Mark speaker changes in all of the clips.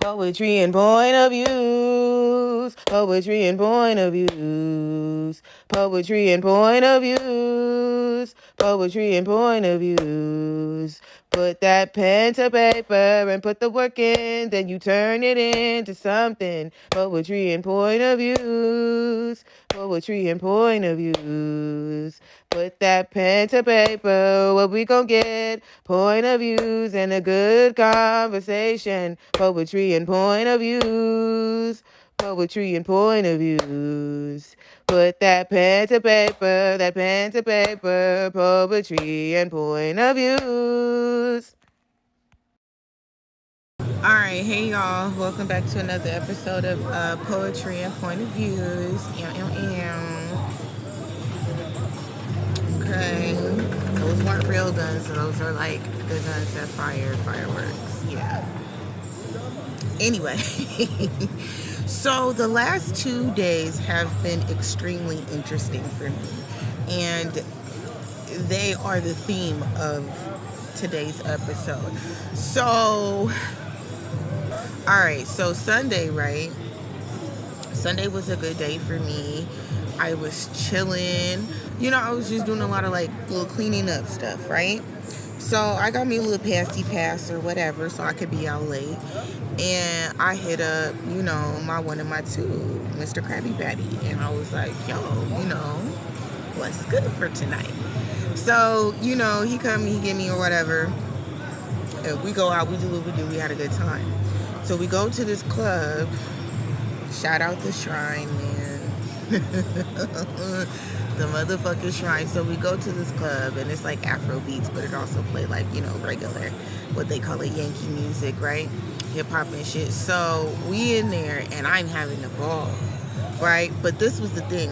Speaker 1: Poetry and point of views. Poetry and point of views. Poetry and point of views. Poetry and point of views. Put that pen to paper and put the work in, then you turn it into something. Poetry and point of views. Poetry and point of views. Put that pen to paper, what we gon' get? Point of views and a good conversation. Poetry and point of views. Poetry and point of views. Put that pen to paper, that pen to paper. Poetry and point of views. Alright, hey y'all. Welcome back to another episode of Poetry and Point of Views. Okay. Those weren't real guns, so those are like the guns that fire fireworks. Yeah. Anyway, so the last 2 days have been extremely interesting for me, and they are the theme of today's episode. So, alright, so Sunday, right? Sunday was a good day for me. I was chilling. You know, I was just doing a lot of like little cleaning up stuff, right? So I got me a little passy pass or whatever so I could be out late. And I hit up, you know, my one and my two, Mr. Krabby Patty. And I was like, yo, you know, what's good for tonight? So, you know, he come, he get me or whatever. And we go out, we do what we do, we had a good time. So we go to this club. Shout out the Shrine, man. The motherfucking Shrine. So we go to this club and it's like Afro beats, but it also play like, you know, regular, what they call it, Yankee music, right? Hip hop and shit. So we in there and I'm having a ball, right? But this was the thing.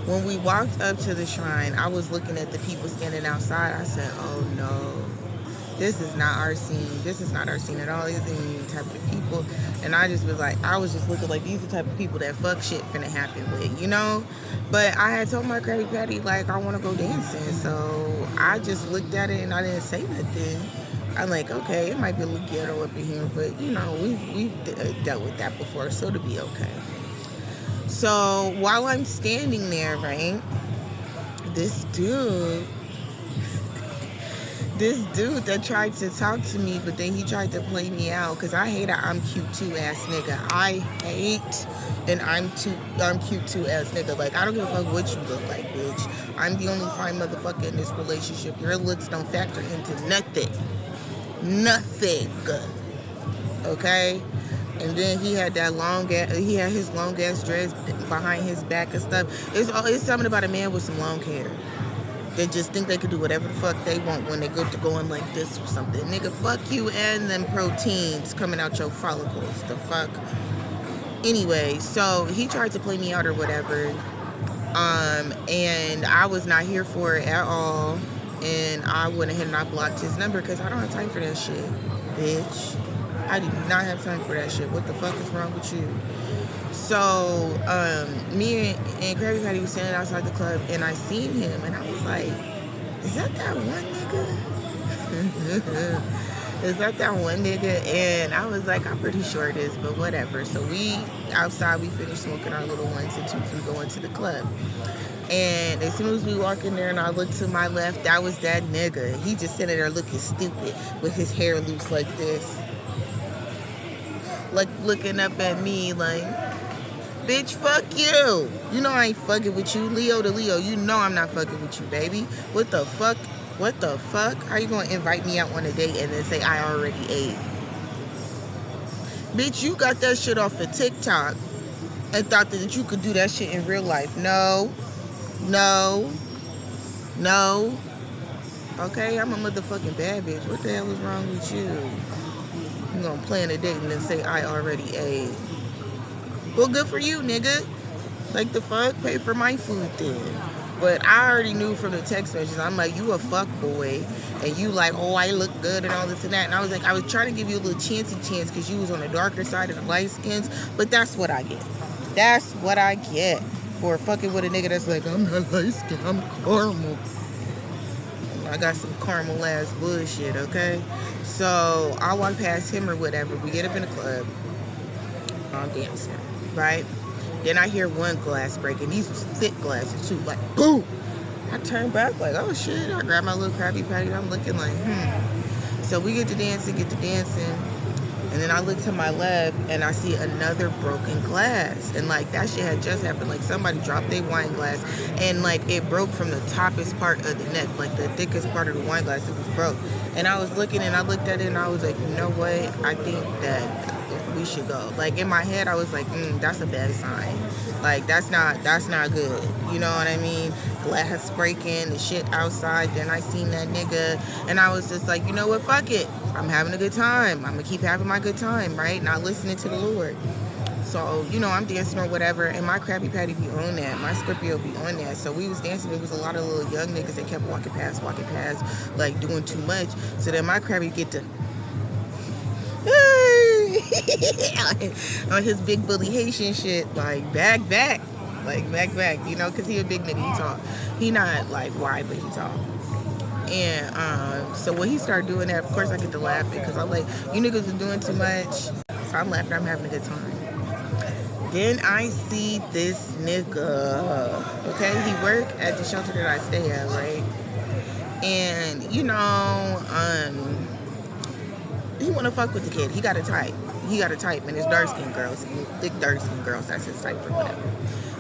Speaker 1: When we walked up to the Shrine, I was looking at the people standing outside. I said, oh no. This is not our scene. This is not our scene at all. These ain't the type of people. And I just was like, I was just looking like these are the type of people that fuck shit finna happen with, you know? But I had told my Krabby Patty, like, I want to go dancing. So I just looked at it and I didn't say nothing. I'm like, okay, it might be a little ghetto up in here, but, you know, we've dealt with that before, so it'll be okay. So while I'm standing there, right, this dude that tried to talk to me, but then he tried to play me out because I hate a I'm cute too ass nigga. I hate an I'm cute too ass nigga. Like, I don't give a fuck what you look like, bitch. I'm the only fine motherfucker in this relationship. Your looks don't factor into nothing. Okay? And then he had his long ass dress behind his back and stuff. It's something about a man with some long hair. They just think they could do whatever the fuck they want when they go to going like this or something. Nigga, fuck you and them proteins coming out your follicles. The fuck? Anyway, so he tried to play me out or whatever. And I was not here for it at all. And I went ahead and I blocked his number because I don't have time for that shit, bitch. I do not have time for that shit. What the fuck is wrong with you? So, me and Krabby Patty was standing outside the club, and I seen him, and I was like, is that one nigga? Is that one nigga? And I was like, I'm pretty sure it is, but whatever. So we finished smoking our little ones and twos, we go into the club. And as soon as we walk in there and I look to my left, that was that nigga. He just sitting there looking stupid with his hair loose like this. Like, looking up at me like, bitch, fuck you. You know I ain't fucking with you. Leo to Leo, you know I'm not fucking with you, baby. What the fuck? How you gonna invite me out on a date and then say I already ate? Bitch, you got that shit off of TikTok and thought that you could do that shit in real life. No. Okay, I'm a motherfucking bad bitch. What the hell is wrong with you? You gonna plan a date and then say I already ate? Well, good for you, nigga. Like, the fuck? Pay for my food then. But I already knew from the text messages. I'm like, you a fuck boy. And you like, oh, I look good and all this and that. And I was like, I was trying to give you a little chance because you was on the darker side of the light skins. But that's what I get. That's what I get for fucking with a nigga that's like, I'm not light skinned, I'm caramel. I got some caramel ass bullshit, okay? So I walk past him or whatever. We get up in the club. I'm dancing, right? Then I hear one glass break, and these was thick glasses too, like boom. I turn back like, oh shit. I grab my little Krabby Patty. I'm looking like, So we get to dancing, and then I look to my left and I see another broken glass. And like that shit had just happened. Like somebody dropped their wine glass and like it broke from the toppest part of the neck, like the thickest part of the wine glass, it was broke. And I was looking and I looked at it and I was like, you know what? I think that we should go. Like in my head I was like, that's a bad sign. Like that's not good. You know what I mean? Glass breaking, the shit outside. Then I seen that nigga and I was just like, you know what? Fuck it. I'm having a good time. I'm gonna keep having my good time, right? Not listening to the Lord. So, you know, I'm dancing or whatever, and my Krabby Patty be on that. My Scorpio be on that. So we was dancing. It was a lot of little young niggas that kept walking past, like doing too much. So then my Krabby get to on his big bully Haitian shit, like back, you know, because he a big nigga, he tall. He not like wide, but he tall. And so when he started doing that, of course I get to laughing because I'm like, you niggas are doing too much. So I'm laughing, I'm having a good time. Then I see this nigga, okay? He work at the shelter that I stay at, right? And, you know, he want to fuck with the kid. He got a type. And it's dark-skinned girls. Thick dark-skinned girls, that's his type or whatever.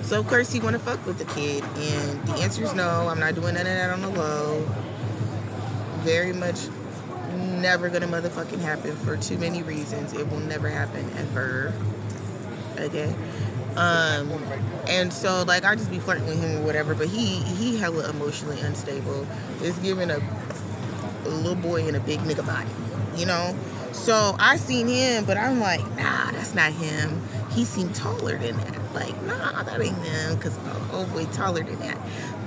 Speaker 1: So, of course, he want to fuck with the kid. And the answer is no. I'm not doing none of that on the low. Very much never gonna motherfucking happen for too many reasons. It will never happen ever. Okay? And so, like, I just be flirting with him or whatever. But he hella emotionally unstable. It's giving a little boy in a big nigga body. You know? So I seen him, but I'm like, nah, that's not him. He seemed taller than that. Like, nah, that ain't him, because old boy taller than that.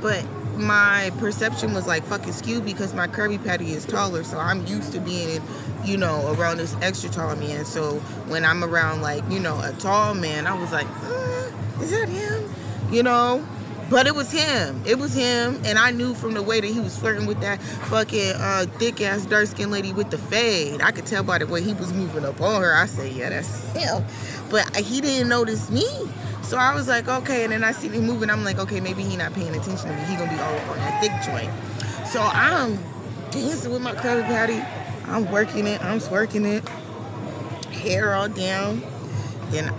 Speaker 1: But my perception was like fucking skewed because my Krabby Patty is taller, so I'm used to being, you know, around this extra tall man. So when I'm around, like, you know, a tall man, I was like, is that him? You know? But it was him. And I knew from the way that he was flirting with that fucking thick-ass, dark-skinned lady with the fade. I could tell by the way he was moving up on her. I said, yeah, that's him. But he didn't notice me. So I was like, okay. And then I see him moving. I'm like, okay, maybe he not paying attention to me. He gonna be all up on that thick joint. So I'm dancing with my Krabby Patty. I'm working it. I'm twerking it. Hair all down. Then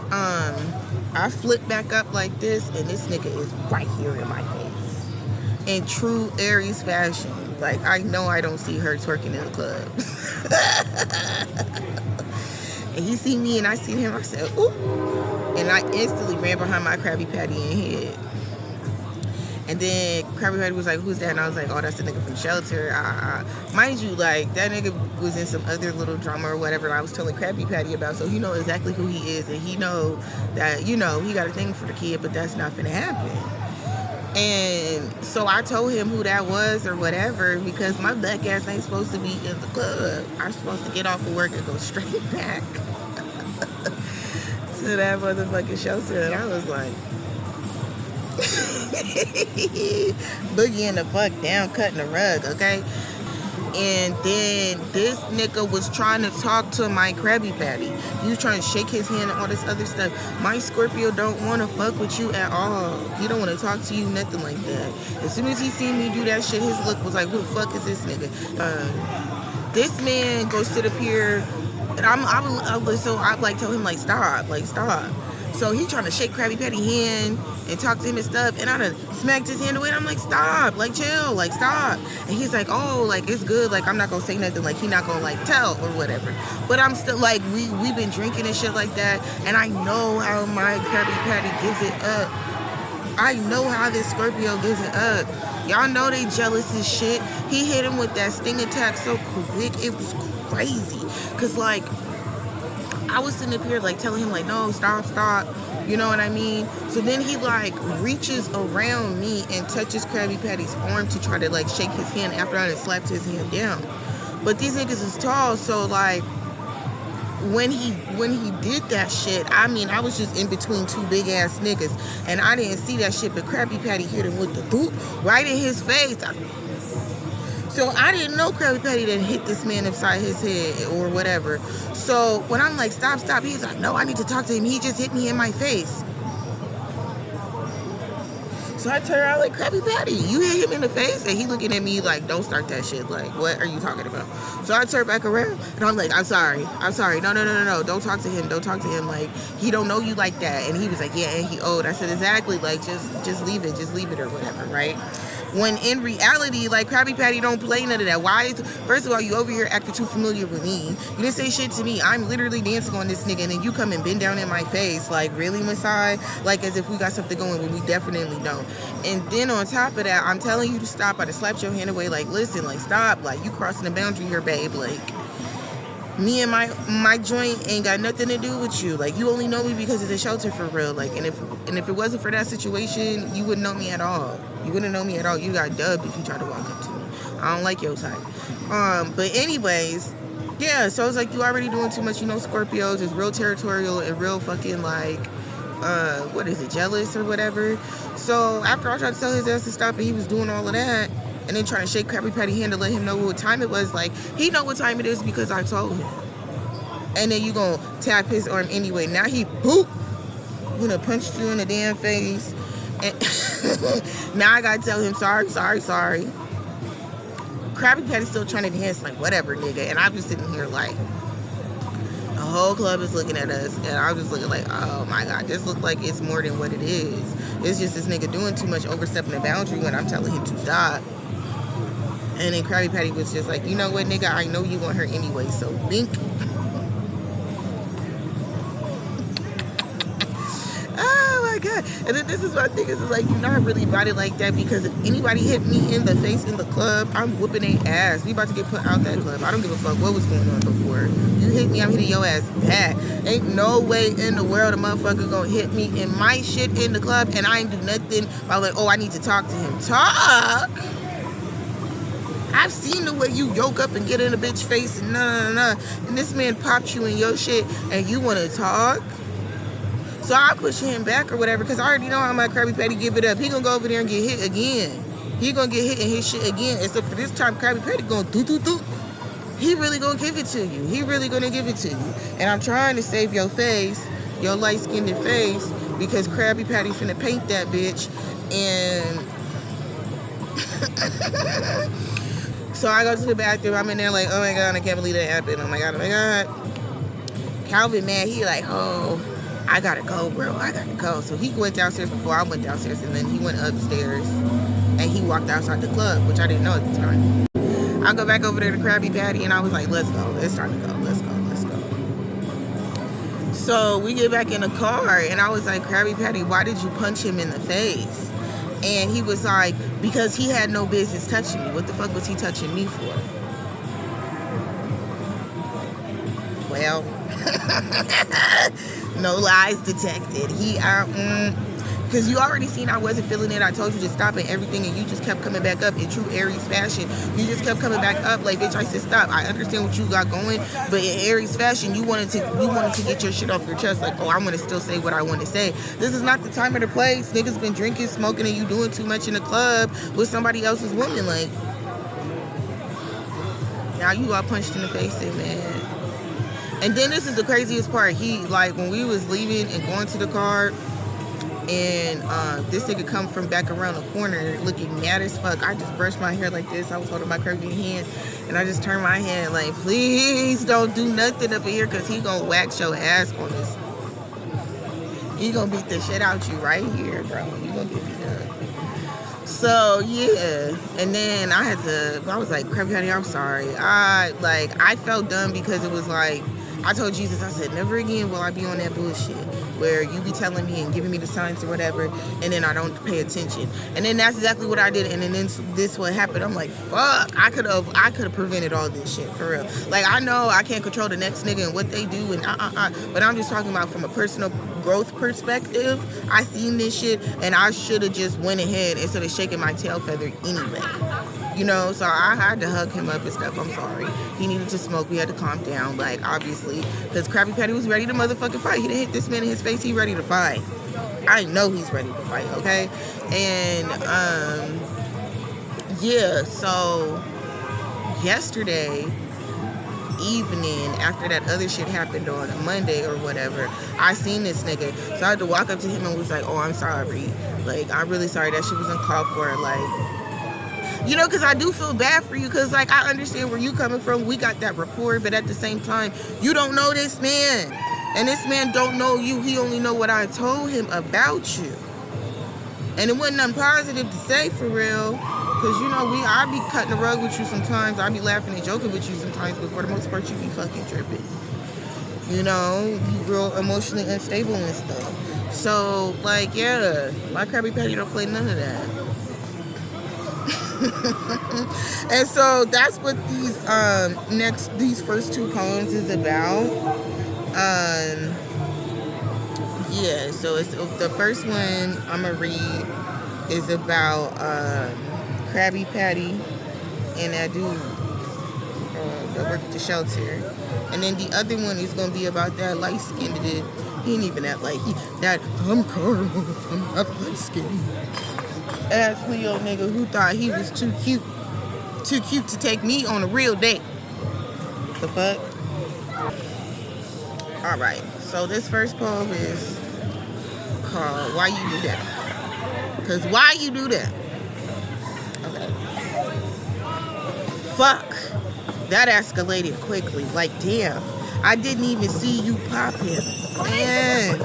Speaker 1: I flip back up like this, and this nigga is right here in my face. In true Aries fashion. Like, I know I don't see her twerking in the club. And he see me, and I see him. I said, ooh. And I instantly ran behind my Krabby Patty and hid. And then Krabby Patty was like, who's that? And I was like, oh, that's the nigga from shelter. Mind you, like, that nigga was in some other little drama or whatever I was telling Krabby Patty about. So he know exactly who he is. And he know that, you know, he got a thing for the kid, but that's not finna happen. And so I told him who that was or whatever, because my black ass ain't supposed to be in the club. I'm supposed to get off of work and go straight back to that motherfucking shelter. And I was like, boogieing the fuck down, cutting the rug, okay? And then this nigga was trying to talk to my Krabby Patty. He was trying to shake his hand and all this other stuff. My Scorpio don't want to fuck with you at all. He don't want to talk to you, nothing like that. As soon as he seen me do that shit, his look was like, who the fuck is this nigga? This man go sit up here, and I like tell him like stop. So he trying to shake Krabby Patty hand and talk to him and stuff, and I done smacked his hand away, and I'm like, stop, like, chill, like, stop. And he's like, oh, like, it's good, like, I'm not gonna say nothing, like, he not gonna, like, tell or whatever. But I'm still, like, we've been drinking and shit like that, and I know how my Krabby Patty gives it up. I know how this Scorpio gives it up. Y'all know they jealous as shit. He hit him with that sting attack so quick, it was crazy. Cause, like, I was sitting up here, like, telling him, like, no, stop. You know what I mean? So then he, like, reaches around me and touches Krabby Patty's arm to try to, like, shake his hand after I had slapped his hand down. But these niggas is tall, so, like, when he did that shit, I mean, I was just in between two big-ass niggas, and I didn't see that shit, but Krabby Patty hit him with the boot right in his face. So I didn't know Krabby Patty didn't hit this man upside his head or whatever. So when I'm like, stop, he's like, no, I need to talk to him. He just hit me in my face. So I turn around like, Krabby Patty, you hit him in the face? And he looking at me like, don't start that shit. Like, what are you talking about? So I turn back around and I'm like, I'm sorry. No. Don't talk to him. Like, he don't know you like that. And he was like, yeah, and he owed. I said, exactly. Like, just leave it or whatever, right? When in reality, like, Krabby Patty don't play none of that. First of all, you over here acting too familiar with me. You didn't say shit to me. I'm literally dancing on this nigga, and then you come and bend down in my face. Like, really, Masai? Like, as if we got something going when we definitely don't. And then on top of that, I'm telling you to stop. I just slapped your hand away. Like, listen, like, stop. Like, you crossing the boundary here, babe. Like, me and my joint ain't got nothing to do with you. Like, you only know me because of the shelter for real. Like, and if it wasn't for that situation, you wouldn't know me at all. You wouldn't know me at all. You got dubbed if you tried to walk up to me. I don't like your type. But anyways, yeah, so it's like, you already doing too much. You know, Scorpios is real territorial and real fucking like, what is it, jealous or whatever. So after I tried to tell his ass to stop and he was doing all of that, and then trying to shake Krabby Patty hand to let him know what time it was, like, he know what time it is because I told him. And then you gonna tap his arm anyway. Now he boop, gonna punch you in the damn face. And now I gotta tell him sorry. Krabby Patty's still trying to dance like, whatever, nigga. And I'm just sitting here like, the whole club is looking at us, and I'm just looking like, oh my God, this looks like it's more than what it is. It's just this nigga doing too much, overstepping the boundary when I'm telling him to stop. And then Krabby Patty was just like, you know what, nigga, I know you want her anyway, so link. Oh my God. And then this is what I think is like, you're not really about it like that, because if anybody hit me in the face in the club, I'm whooping their ass. We about to get put out that club. I don't give a fuck what was going on before. You hit me, I'm hitting your ass back. Ain't no way in the world a motherfucker gonna hit me in my shit in the club and I ain't do nothing by like, oh, I need to talk to him. Talk? I've seen the way you yoke up and get in a bitch face and and this man popped you in your shit and you want to talk? So I push him back or whatever, because I already know how my Krabby Patty give it up. He gonna go over there and get hit again. He gonna get hit in his shit again, except for this time Krabby Patty gonna do. He really gonna give it to you. He really gonna give it to you. And I'm trying to save your face, your light-skinned face, because Krabby Patty finna paint that bitch. And so I go to the bathroom. I'm in there like, oh my God, I can't believe that happened. Oh my God. Calvin, man, he like, oh, I gotta go, bro. I gotta go. So he went downstairs before I went downstairs, and then he went upstairs and he walked outside the club, which I didn't know at the time. I go back over there to Krabby Patty and I was like, let's go. It's time to go. Let's go. So we get back in the car and I was like, Krabby Patty, why did you punch him in the face? And he was like, because he had no business touching me. What the fuck was he touching me for? Well, no lies detected. Because you already seen I wasn't feeling it. I told you to stop and everything, and you just kept coming back up in true Aries fashion. You just kept coming back up like, bitch, I said stop. I understand what you got going, but in Aries fashion, you wanted to get your shit off your chest. Like, oh, I'm gonna still say what I want to say. This is not the time or the place. Niggas been drinking, smoking, and you doing too much in the club with somebody else's woman. Like, now you got punched in the face, and man. And then this is the craziest part. He, like, when we was leaving and going to the car, and this nigga come from back around the corner looking mad as fuck. I just brushed my hair like this. I was holding my curvy hand, and I just turned my hand like, please don't do nothing up in here, because he gonna wax your ass on this. He gonna beat the shit out you right here, bro. You gonna get beat up. So yeah, and then I was like, Krabby Patty, I'm sorry. I felt dumb because it was like, I told Jesus, I said, never again will I be on that bullshit where you be telling me and giving me the signs or whatever, and then I don't pay attention. And then that's exactly what I did. And then this what happened. I'm like, fuck, I could have prevented all this shit, for real. Like, I know I can't control the next nigga and what they do, and but I'm just talking about from a personal growth perspective. I seen this shit, and I should have just went ahead instead of shaking my tail feather anyway. You know, so I had to hug him up and stuff. I'm sorry. He needed to smoke. We had to calm down, like, obviously, because Krabby Patty was ready to motherfucking fight. He didn't hit this man in his face. He ready to fight. I know he's ready to fight, okay? And, yeah, so yesterday evening, after that other shit happened on a Monday or whatever, I seen this nigga. So I had to walk up to him and was like, oh, I'm sorry. Like, I'm really sorry. That shit was uncalled for. Like, you know, because I do feel bad for you, because, like, I understand where you coming from. We got that rapport, but at the same time, you don't know this man. And this man don't know you. He only know what I told him about you. And it wasn't nothing positive to say, for real. Because, you know, I be cutting the rug with you sometimes. I be laughing and joking with you sometimes. But for the most part, you be fucking tripping. You know, you real emotionally unstable and stuff. So, like, yeah, my Krabby Patty don't play none of that. And so that's what these first two poems is about. Yeah, so it's the first one I'm gonna read is about Krabby Patty and that dude that worked at the shelter, and then the other one is gonna be about that light skinned dude. He ain't even that light. I'm caramel. I'm not light skinned. Ass Leo nigga who thought he was too cute to take me on a real date. The fuck? All right. So this first poem is called "Why You Do That." Cause why you do that? Okay. Fuck. That escalated quickly. Like, damn, I didn't even see you pop him. Man,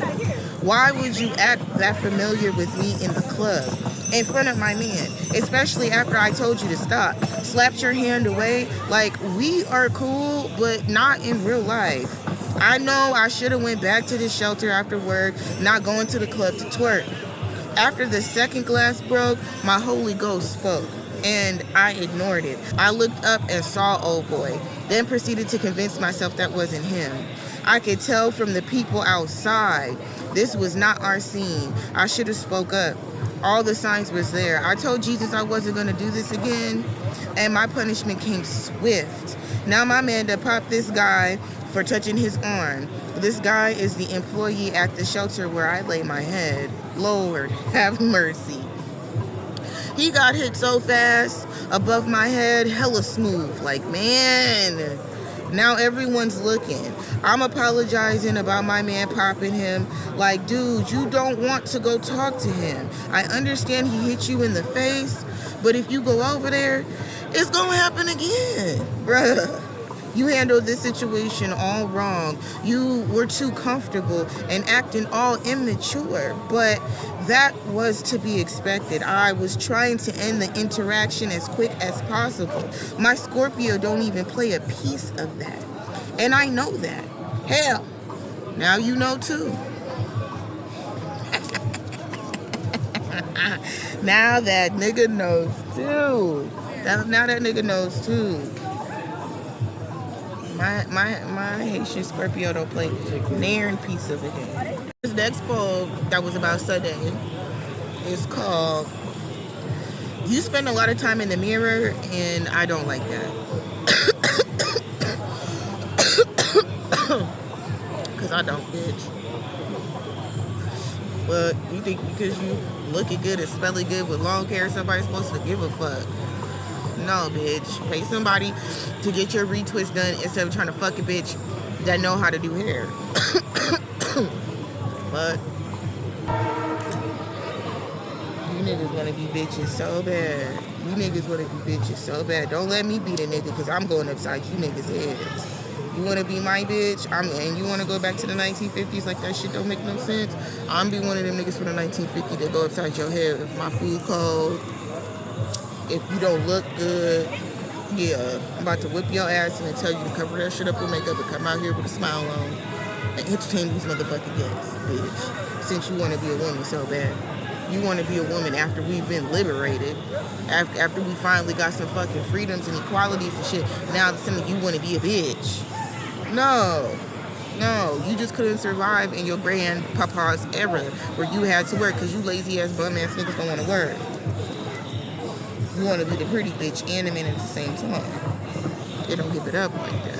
Speaker 1: why would you act that familiar with me in the club, in front of my man, especially after I told you to stop? Slapped your hand away. Like, we are cool, but not in real life. I know I should have went back to the shelter after work, not going to the club to twerk. After the second glass broke, my Holy Ghost spoke, and I ignored it. I looked up and saw old boy, then proceeded to convince myself that wasn't him. I could tell from the people outside, this was not our scene. I should have spoke up. All the signs was there. I told Jesus I wasn't going to do this again, and my punishment came swift. Now my man done popped this guy for touching his arm. This guy is the employee at the shelter where I lay my head. Lord, have mercy. He got hit so fast, above my head, hella smooth. Like, man, now everyone's looking. I'm apologizing about my man popping him. Like, dude, you don't want to go talk to him. I understand he hit you in the face, but if you go over there, it's gonna happen again, bruh. You handled this situation all wrong. You were too comfortable and acting all immature, but that was to be expected. I was trying to end the interaction as quick as possible. My Scorpio don't even play a piece of that, and I know that. Hell, now you know too. Now that nigga knows too. Now that nigga knows too. My Haitian Scorpio don't play nair piece of it. This next poem that was about Sunday is called "You Spend a Lot of Time in the Mirror and I Don't Like That." Cause I don't, bitch. But you think because you looking good and smelling good with long hair, somebody's supposed to give a fuck? No, bitch. Pay somebody to get your retwist done instead of trying to fuck a bitch that know how to do hair. Fuck. You niggas wanna be bitches so bad. You niggas wanna be bitches so bad. Don't let me be the nigga, because I'm going upside you niggas' heads. You wanna be my bitch, and you wanna go back to the 1950s like that shit don't make no sense? I'm be one of them niggas from the 1950s that go upside your head if my food cold. If you don't look good, yeah, I'm about to whip your ass and tell you to cover that shit up with makeup and come out here with a smile on and entertain these motherfucking guests, bitch. Since you want to be a woman so bad. You want to be a woman after we've been liberated, after we finally got some fucking freedoms and equalities and shit. Now suddenly you want to be a bitch. No, you just couldn't survive in your grandpapa's era where you had to work because you lazy ass bum ass niggas don't want to work. You want to be the pretty bitch and the man at the same time. They don't give it up like that.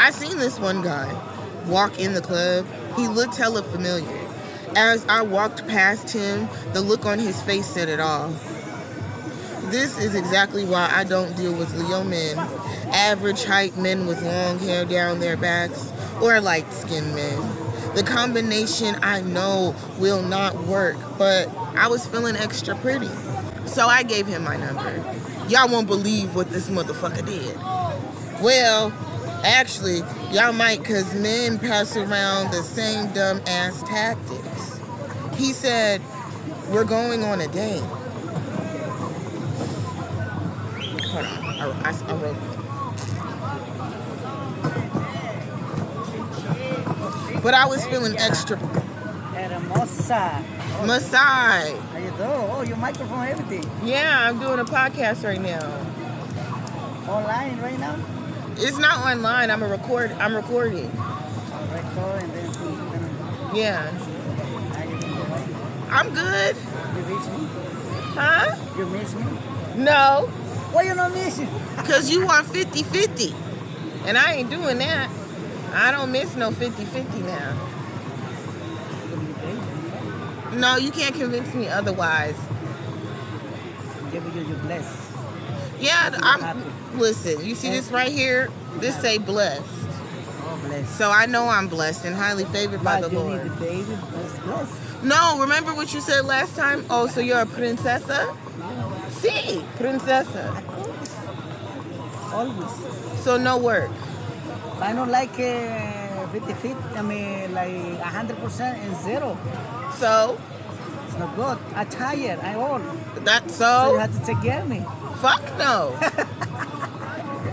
Speaker 1: I seen this one guy walk in the club. He looked hella familiar. As I walked past him, the look on his face said it all. This is exactly why I don't deal with Leo men, average height men with long hair down their backs, or light-skinned men. The combination I know will not work, but I was feeling extra pretty. So I gave him my number. Y'all won't believe what this motherfucker did. Well, actually, y'all might, because men pass around the same dumb ass tactics. He said, we're going on a date. Hold on, I wrote it. But I was feeling extra.
Speaker 2: Hermosa.
Speaker 1: Masai.
Speaker 2: How you doing? Oh, your microphone, everything.
Speaker 1: Yeah, I'm doing a podcast right now.
Speaker 2: Online right now?
Speaker 1: It's not online. I'm recording.
Speaker 2: Record and then
Speaker 1: Yeah.
Speaker 2: how you doing?
Speaker 1: I'm good.
Speaker 2: You miss me?
Speaker 1: Huh?
Speaker 2: You miss me?
Speaker 1: No.
Speaker 2: Why you not miss you?
Speaker 1: Because you want 50-50. And I ain't doing that. I don't miss no 50-50 now. No, you can't convince me otherwise.
Speaker 2: You're blessed.
Speaker 1: Yeah,
Speaker 2: happy.
Speaker 1: Listen, you see this right here? This say blessed.
Speaker 2: Oh, blessed.
Speaker 1: So I know I'm blessed and highly favored by the
Speaker 2: you
Speaker 1: Lord.
Speaker 2: need the baby, that's blessed.
Speaker 1: No, remember what you said last time? Oh, so you're a princesa? Sí, princesa.
Speaker 2: Of course. Always.
Speaker 1: So no work.
Speaker 2: I don't like 50-50, I mean like 100% and zero.
Speaker 1: So?
Speaker 2: It's not good. I'm tired, I'm old.
Speaker 1: That's
Speaker 2: So you
Speaker 1: so?
Speaker 2: have to take care of me.
Speaker 1: Fuck no.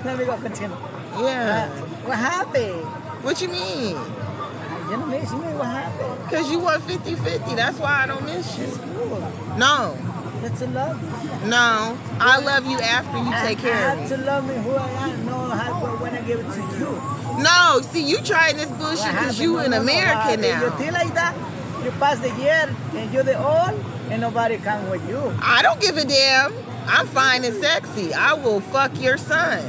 Speaker 2: Let me go continue.
Speaker 1: Yeah.
Speaker 2: What happened?
Speaker 1: What you mean?
Speaker 2: You don't miss me? What happened?
Speaker 1: Because you want 50-50. That's why I don't miss you.
Speaker 2: It's cool.
Speaker 1: No.
Speaker 2: That's a love.
Speaker 1: No. I love you after you take care
Speaker 2: I
Speaker 1: of
Speaker 2: have
Speaker 1: me.
Speaker 2: to love me who I am. Know how when I give it to you.
Speaker 1: No. See, you trying this bullshit because you in America
Speaker 2: You
Speaker 1: now.
Speaker 2: think like that? You pass the year and you're the old and nobody come with you.
Speaker 1: I don't give a damn. I'm fine and sexy. I will fuck your son.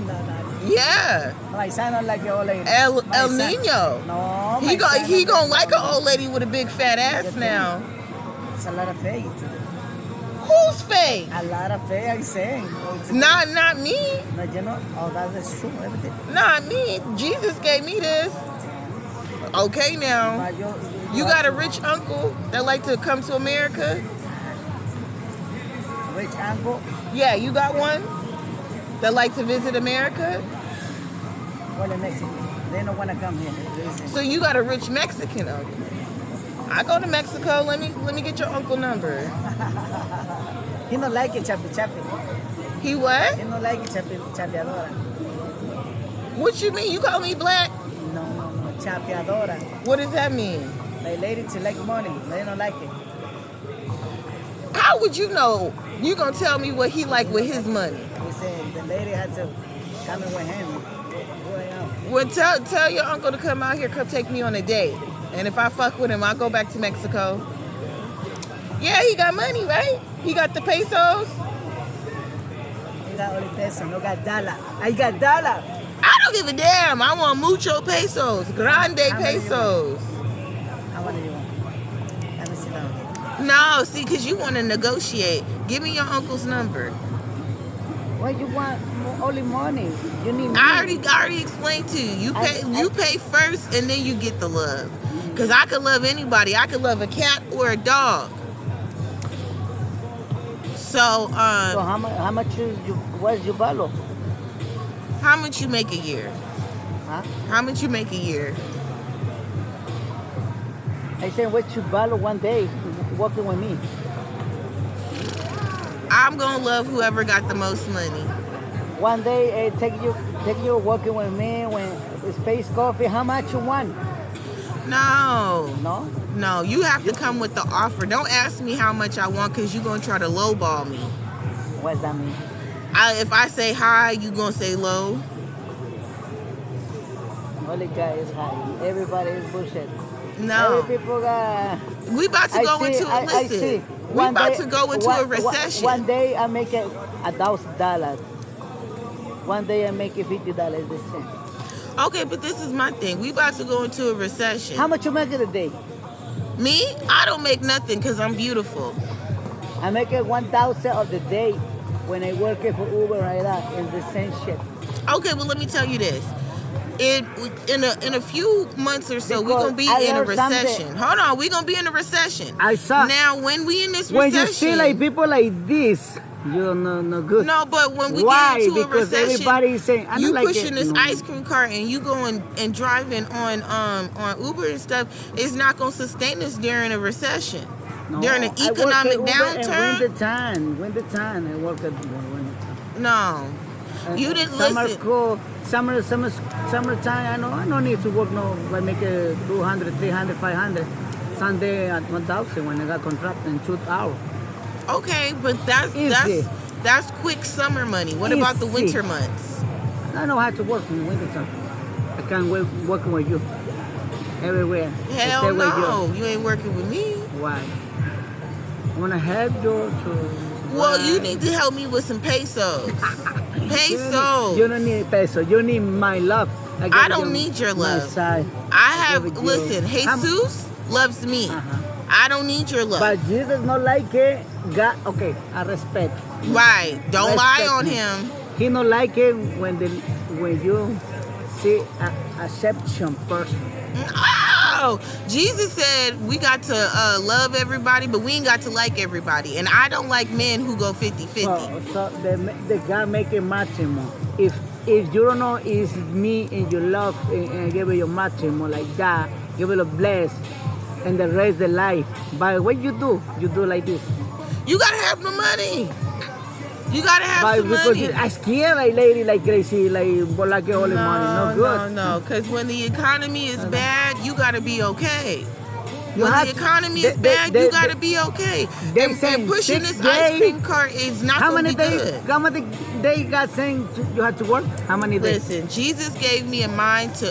Speaker 2: No.
Speaker 1: Yeah.
Speaker 2: My son not like the old lady.
Speaker 1: El
Speaker 2: My son-
Speaker 1: Niño.
Speaker 2: No,
Speaker 1: He
Speaker 2: my son
Speaker 1: he
Speaker 2: not
Speaker 1: gonna
Speaker 2: like
Speaker 1: like an old lady with a big fat ass
Speaker 2: think?
Speaker 1: now.
Speaker 2: It's a lot of fake.
Speaker 1: Who's fake?
Speaker 2: A lot of fake, I'm saying.
Speaker 1: Not me.
Speaker 2: No, you know, oh, that's true, everything.
Speaker 1: Not me. Jesus gave me this. Okay now.
Speaker 2: But
Speaker 1: You got a rich uncle that like to come to America?
Speaker 2: rich uncle.
Speaker 1: Yeah, you got one that like to visit America?
Speaker 2: Well, in Mexico. They don't want to come here.
Speaker 1: So you got a rich Mexican uncle. I go to Mexico. Let me get your uncle number.
Speaker 2: He don't like it, chapi.
Speaker 1: He what?
Speaker 2: He don't like it, chapeadora.
Speaker 1: What you mean? You call me black?
Speaker 2: No, chapeadora.
Speaker 1: What does that mean?
Speaker 2: Like ladies to like money. They don't like it.
Speaker 1: How would you know? You gonna tell me what he like with his money?
Speaker 2: He said the lady had to come in with him. Who I am.
Speaker 1: Well, tell your uncle to come out here, come take me on a date. And if I fuck with him, I'll go back to Mexico. Yeah, he got money, right? He got the pesos.
Speaker 2: He got only peso, no got dollar. I got dollar.
Speaker 1: I don't give a damn. I want mucho pesos, grande
Speaker 2: How many you
Speaker 1: pesos.
Speaker 2: How many do you want? Let me sit down.
Speaker 1: No, see, because you want to negotiate. Give me your uncle's number.
Speaker 2: What you want? Only money. You need money.
Speaker 1: I already explained to you. You pay first, and then you get the love. Because I could love anybody. I could love a cat or a dog. So,
Speaker 2: So how much what's your value?
Speaker 1: how much you make a year?
Speaker 2: Huh?
Speaker 1: How much you make a year?
Speaker 2: I said what's your value one day working with me?
Speaker 1: I'm going to love whoever got the most money.
Speaker 2: One day take you working with me when space coffee. How much you want?
Speaker 1: No.
Speaker 2: No?
Speaker 1: No, you have to come with the offer. Don't ask me how much I want because you're going to try to lowball me.
Speaker 2: What does that mean?
Speaker 1: If I say high, you going to say low?
Speaker 2: Only guy is high. Everybody is bullshit.
Speaker 1: No.
Speaker 2: Every people got.
Speaker 1: We about to go into it. Listen. We about to go into a recession.
Speaker 2: One day I make it $1,000. One day I make it $50 the same.
Speaker 1: Okay, but this is my thing. We about to go into a recession.
Speaker 2: How much you make it a day?
Speaker 1: Me? I don't make nothing because I'm beautiful.
Speaker 2: I make it 1,000 of the day when I work it for Uber right now. It's the same shit.
Speaker 1: Okay, well, let me tell you this. In a few months or so, we're
Speaker 2: Because
Speaker 1: gonna be
Speaker 2: I
Speaker 1: in a
Speaker 2: learned something.
Speaker 1: recession. Hold on, we're gonna be in a recession.
Speaker 2: I saw.
Speaker 1: Now, when we in this
Speaker 2: When
Speaker 1: recession,
Speaker 2: you see like people like this, you're no good.
Speaker 1: no, but when we
Speaker 2: Why?
Speaker 1: get into
Speaker 2: Because
Speaker 1: a recession,
Speaker 2: everybody is saying, I
Speaker 1: you
Speaker 2: don't like
Speaker 1: pushing
Speaker 2: it.
Speaker 1: this
Speaker 2: No.
Speaker 1: ice cream cart and you going and driving on Uber and stuff is not gonna sustain us during a recession.
Speaker 2: No,
Speaker 1: During an
Speaker 2: I work
Speaker 1: economic
Speaker 2: at Uber
Speaker 1: downturn.
Speaker 2: in winter time. I work at winter time.
Speaker 1: No, you didn't
Speaker 2: Summer
Speaker 1: listen.
Speaker 2: cool. Summertime. I don't need to work no. I make 200, 300, 500. Sunday at 1,000 when I got contract in 2 hours.
Speaker 1: Okay, but
Speaker 2: Easy.
Speaker 1: that's quick summer money. What about the
Speaker 2: Easy.
Speaker 1: winter months?
Speaker 2: I know how to work in winter time. I can't work with you everywhere.
Speaker 1: Hell
Speaker 2: Stay with
Speaker 1: no, you ain't working with me.
Speaker 2: you. Why? I want to help you to.
Speaker 1: Well, you need to help me with some pesos. Pesos.
Speaker 2: You don't need peso. You need my love.
Speaker 1: I don't need your
Speaker 2: my
Speaker 1: love.
Speaker 2: side.
Speaker 1: I have,
Speaker 2: give it you.
Speaker 1: listen, Jesus loves me.
Speaker 2: Uh-huh.
Speaker 1: I don't need your love.
Speaker 2: But Jesus not like it. God, okay, I respect.
Speaker 1: Right. Don't lie
Speaker 2: Respect
Speaker 1: on
Speaker 2: me.
Speaker 1: him.
Speaker 2: He not like it when you see a acceptation person.
Speaker 1: Oh, Jesus said we got to love everybody, but we ain't got to like everybody. And I don't like men who go 50-50.
Speaker 2: So the God make it maximum. If you don't know it's me and you love and give it your maximum like that, give it a bless and the rest the life. But what you do like this.
Speaker 1: You gotta have the money. You gotta have
Speaker 2: But
Speaker 1: some
Speaker 2: because
Speaker 1: money.
Speaker 2: I scare like lady like crazy like like all the money. No good.
Speaker 1: No. Because when the economy is bad, you gotta be okay.
Speaker 2: You
Speaker 1: When
Speaker 2: have
Speaker 1: the
Speaker 2: to-
Speaker 1: economy is bad, you gotta be okay.
Speaker 2: they
Speaker 1: And
Speaker 2: saying
Speaker 1: pushing
Speaker 2: 6
Speaker 1: this ice
Speaker 2: days.
Speaker 1: cream cart is not
Speaker 2: How
Speaker 1: gonna
Speaker 2: many
Speaker 1: be
Speaker 2: days?
Speaker 1: good.
Speaker 2: How many days God saying you have to work? How many days?
Speaker 1: Listen, Jesus gave me a mind to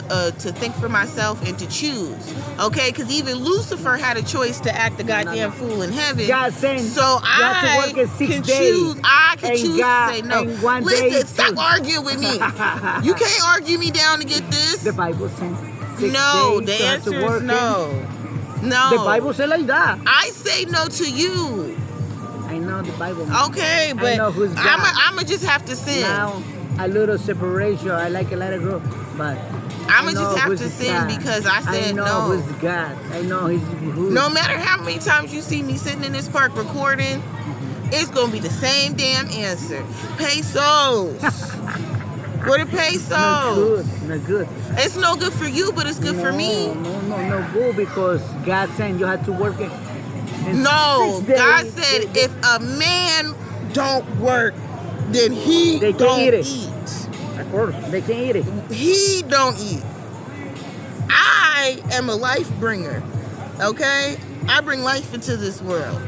Speaker 1: think for myself and to choose. Okay, because even Lucifer had a choice to act the goddamn fool in heaven.
Speaker 2: God saying
Speaker 1: So
Speaker 2: you have to
Speaker 1: I
Speaker 2: work in 6
Speaker 1: can
Speaker 2: days.
Speaker 1: choose. I can
Speaker 2: And
Speaker 1: choose
Speaker 2: God-
Speaker 1: to say no.
Speaker 2: and 1
Speaker 1: Listen,
Speaker 2: day
Speaker 1: stop
Speaker 2: too.
Speaker 1: arguing with me. You can't argue me down to get this.
Speaker 2: The Bible saying 6
Speaker 1: No,
Speaker 2: days
Speaker 1: the
Speaker 2: you have to
Speaker 1: answer
Speaker 2: work
Speaker 1: is
Speaker 2: in.
Speaker 1: no. No.
Speaker 2: The Bible say like that.
Speaker 1: I say no to you.
Speaker 2: I know the Bible.
Speaker 1: Okay, but
Speaker 2: know who's God.
Speaker 1: I'ma just have to sin.
Speaker 2: Now a little separation. I like a let it go, but
Speaker 1: I'ma
Speaker 2: I know
Speaker 1: just have
Speaker 2: who's
Speaker 1: to sin
Speaker 2: God.
Speaker 1: because I said
Speaker 2: I know
Speaker 1: no.
Speaker 2: who's God. I know He's who.
Speaker 1: No matter how many times you see me sitting in this park recording, it's gonna be the same damn answer. Pesos. What are pesos?
Speaker 2: Not good. Not good.
Speaker 1: It's no good for you, but it's good for me.
Speaker 2: No good because God saying you have to work it. in
Speaker 1: No,
Speaker 2: 6 days.
Speaker 1: God said if a man don't work, then he
Speaker 2: They can't
Speaker 1: don't
Speaker 2: eat it.
Speaker 1: eat.
Speaker 2: Of course, they can eat it.
Speaker 1: He don't eat. I am a life bringer. Okay? I bring life into this world.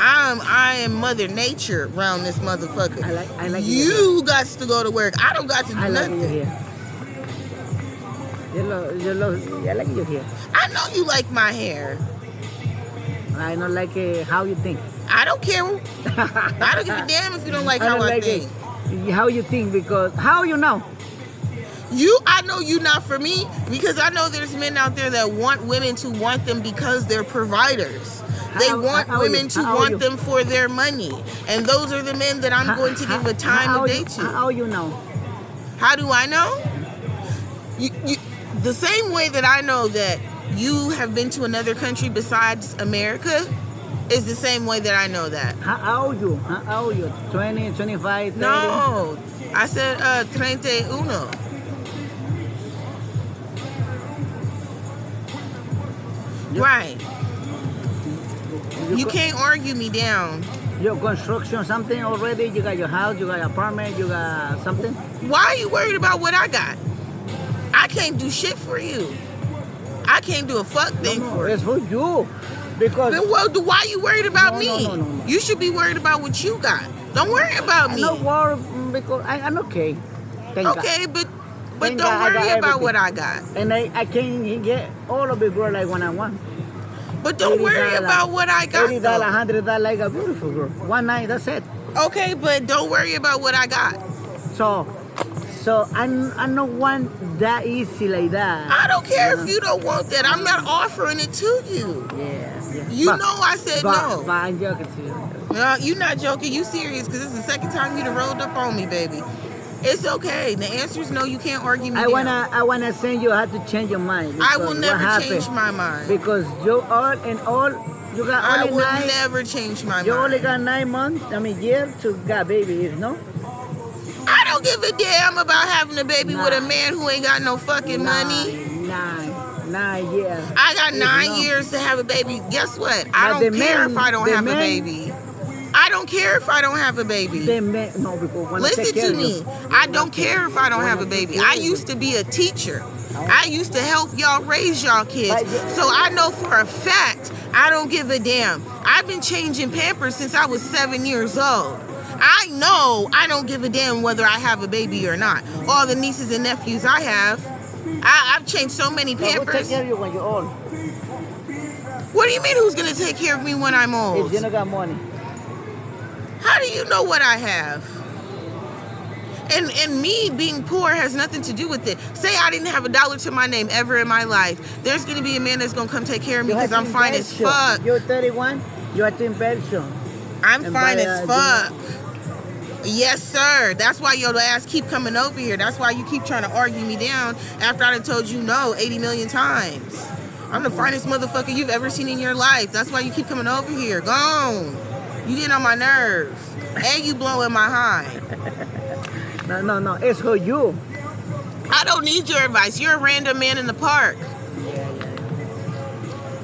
Speaker 1: I am Mother Nature around this motherfucker.
Speaker 2: I like
Speaker 1: you got to go to work. I don't got to do
Speaker 2: I like
Speaker 1: nothing.
Speaker 2: you here. I like you here.
Speaker 1: I know you like my hair.
Speaker 2: I don't like how you think.
Speaker 1: I don't care. I don't give a damn if you don't like
Speaker 2: I
Speaker 1: how
Speaker 2: don't
Speaker 1: I
Speaker 2: like
Speaker 1: think.
Speaker 2: How you think because how you know?
Speaker 1: I know you not for me because I know there's men out there that want women to want them because they're providers. They want women to want them for their money. And those are the men that I'm going to give a time of day to.
Speaker 2: How you know?
Speaker 1: How do I know? The same way that I know that you have been to another country besides America is the same way that I know that.
Speaker 2: How old you? How old you? 20, 25, 30?
Speaker 1: No, I said 31. Right. You can't argue me down.
Speaker 2: Your construction something already? You got your house, you got your apartment, you got something?
Speaker 1: Why are you worried about what I got? I can't do shit for you. I can't do a fuck thing for you.
Speaker 2: It's for you. Because
Speaker 1: Then why are you worried about
Speaker 2: No,
Speaker 1: me?
Speaker 2: no.
Speaker 1: You should be worried about what you got. Don't worry about
Speaker 2: I'm
Speaker 1: me.
Speaker 2: not worried because I'm okay. Thank God.
Speaker 1: Okay, but
Speaker 2: Thank
Speaker 1: don't
Speaker 2: God I got
Speaker 1: worry about
Speaker 2: everything.
Speaker 1: what I got.
Speaker 2: And I can get all of it, girl, like when I want.
Speaker 1: But don't worry
Speaker 2: $80,
Speaker 1: about what I got.
Speaker 2: $80,
Speaker 1: though.
Speaker 2: $100 like a beautiful girl. One night, that's it.
Speaker 1: Okay, but don't worry about what I got.
Speaker 2: So So I don't want that easy like that.
Speaker 1: I don't care if you don't want that. I'm not offering it to you.
Speaker 2: Yeah.
Speaker 1: You know I said no.
Speaker 2: But I'm joking to you.
Speaker 1: You not joking. You serious? Because this is the second time you done rolled up on me, baby. It's okay. The answer is no. You can't argue me down.
Speaker 2: I wanna send you how to change your mind.
Speaker 1: I will never change my mind.
Speaker 2: Because you you got
Speaker 1: I
Speaker 2: only
Speaker 1: will
Speaker 2: 9.
Speaker 1: never change my
Speaker 2: You
Speaker 1: mind.
Speaker 2: only got 9 months. I mean, years to get babies, no?
Speaker 1: I don't give a damn about having a baby with a man who ain't got no fucking money.
Speaker 2: 9 years.
Speaker 1: I got 9 years to have a baby. Guess what? I don't care if I don't have a baby. I don't care if I don't have a baby. Listen to me. I don't care if I don't have a baby. I used to be a teacher. I used to help y'all raise y'all kids. So I know for a fact I don't give a damn. I've been changing Pampers since I was 7 years old. I know I don't give a damn whether I have a baby or not. All the nieces and nephews I have, I've changed so many Pampers.
Speaker 2: Who take care of you when you're old?
Speaker 1: What do you mean who's going to take care of me when I'm old?
Speaker 2: If you don't got money.
Speaker 1: How do you know what I have? And me being poor has nothing to do with it. Say I didn't have $1 to my name ever in my life. There's going to be a man that's going to come take care of me because I'm fine as fuck.
Speaker 2: You're 31. You are in pension.
Speaker 1: I'm fine as fuck. Yes, sir. That's why your ass keep coming over here. That's why you keep trying to argue me down after I done told you no 80 million times. I'm the finest motherfucker you've ever seen in your life. That's why you keep coming over here. Gone. You getting on my nerves. And you blowing my high.
Speaker 2: No. It's for you.
Speaker 1: I don't need your advice. You're a random man in the park.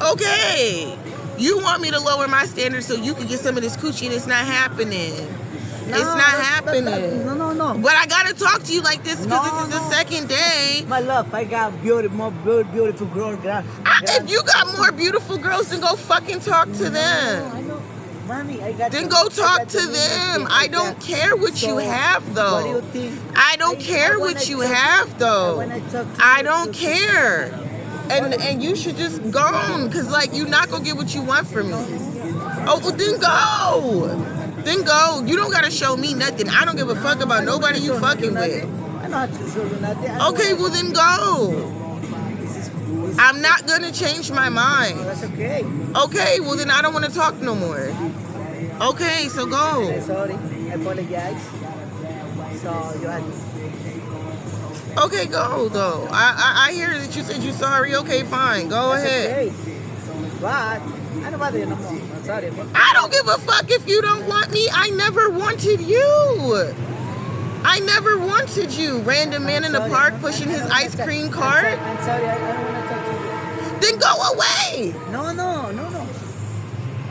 Speaker 1: Okay. You want me to lower my standards so you can get some of this coochie and it's not happening. It's not happening.
Speaker 2: No.
Speaker 1: But I gotta talk to you like this because this is the second day.
Speaker 2: My love, I got more beautiful girls.
Speaker 1: If you got more beautiful girls, then go fucking talk to them.
Speaker 2: I know. Mommy, I got
Speaker 1: Then go talk to them. I don't care what you have, though.
Speaker 2: What do you think?
Speaker 1: I don't care what you have, though. I don't care. And you should just go on, because, like, you're not going to get what you want from me. Oh, well, then go. Then go. You don't got to show me nothing. I don't give a fuck about nobody you fucking with.
Speaker 2: I know how to show you nothing.
Speaker 1: Okay, well, then go. I'm not going to change my mind.
Speaker 2: That's okay.
Speaker 1: Okay, well, then I don't want to talk no more. Okay, so go.
Speaker 2: I'm sorry. I apologize. So, you had...
Speaker 1: Okay, go, though. I hear that you said you're sorry. Okay, fine. Go ahead.
Speaker 2: Okay. But I don't bother you no more. I'm sorry.
Speaker 1: I don't give a fuck if you don't want me. I never wanted you. I never wanted you. Random man in the park pushing his ice cream cart.
Speaker 2: I'm sorry. I don't want to talk to you.
Speaker 1: Then go away.
Speaker 2: No.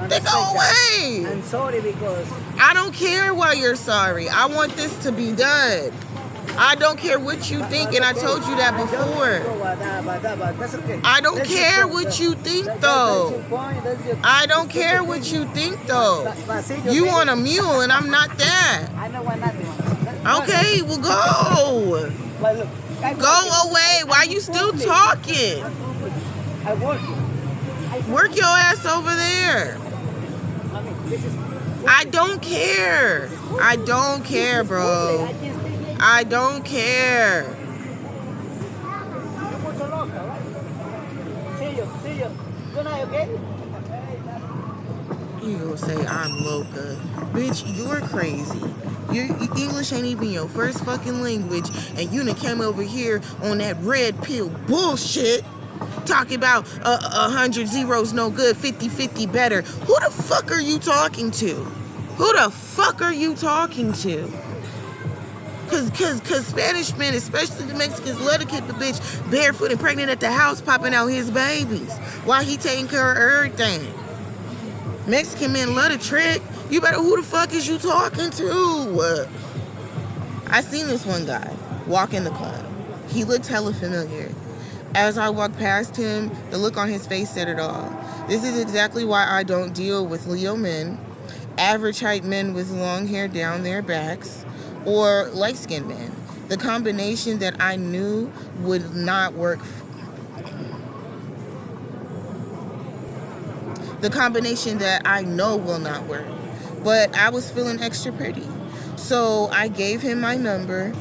Speaker 1: Then go away.
Speaker 2: I'm sorry because...
Speaker 1: I don't care why you're sorry. I want this to be done. I don't care what you think, and I told you that before.
Speaker 2: That's okay.
Speaker 1: I don't care what you think, though. I don't care what you think, though. You want a mule, and I'm not that.
Speaker 2: I know what nothing.
Speaker 1: Okay, well, go. Go away. Why you still talking?
Speaker 2: I work.
Speaker 1: Work your ass over there. I don't care. I don't care, bro. I don't care. You gonna say I'm loca. Bitch, you're crazy. Your English ain't even your first fucking language, and you done came over here on that red pill bullshit. Talking about 100 zeros no good, 50-50 better. Who the fuck are you talking to? Who the fuck are you talking to? Cause Spanish men, especially the Mexicans, love to keep a bitch barefoot and pregnant at the house popping out his babies while he taking care of everything. Mexican men love to trick. You better, who the fuck is you talking to? I seen this one guy walk in the club. He looked hella familiar. As I walked past him, the look on his face said it all. This is exactly why I don't deal with Leo men, average height men with long hair down their backs, or light-skinned men. The combination that I knew would not work. The combination that I know will not work. But I was feeling extra pretty. So I gave him my number,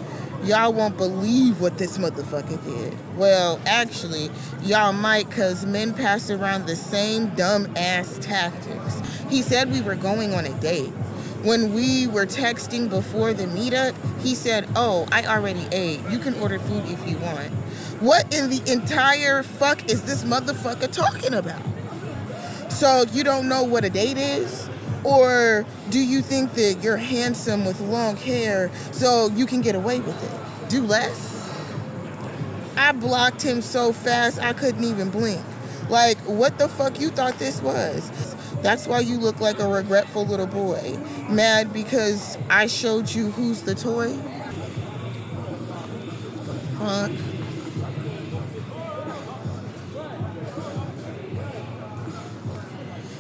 Speaker 1: Y'all won't believe what this motherfucker did. Well, actually, y'all might, because men pass around the same dumb-ass tactics. He said we were going on a date. When we were texting before the meetup, he said, oh, I already ate. You can order food if you want. What in the entire fuck is this motherfucker talking about? So you don't know what a date is? Or do you think that you're handsome with long hair so you can get away with it? Do less? I blocked him so fast I couldn't even blink. Like, what the fuck you thought this was? That's why you look like a regretful little boy. Mad because I showed you who's the toy? Fuck.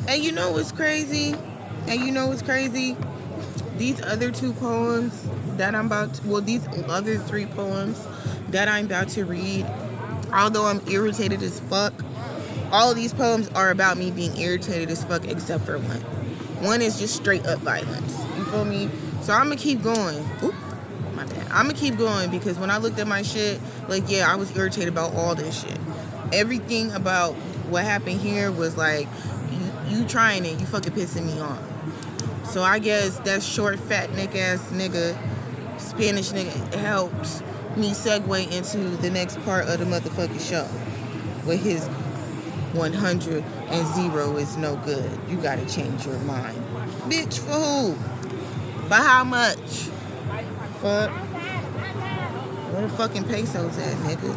Speaker 1: And you know what's crazy? These other two poems that I'm about to, these other three poems that I'm about to read, although I'm irritated as fuck, all of these poems are about me being irritated as fuck except for one. One is just straight up violence. You feel me? So I'm gonna keep going. Oop, my bad. I'm gonna keep going because when I looked at my shit, like, yeah, I was irritated about all this shit. Everything about what happened here was like, you trying it, you fucking pissing me off. So I guess that short, fat, neck-ass nigga, Spanish nigga, helps me segue into the next part of the motherfucking show. With his 100 and 0 is no good. You gotta change your mind. Bitch, for who? For how much? Fuck. Where the fucking pesos at, nigga?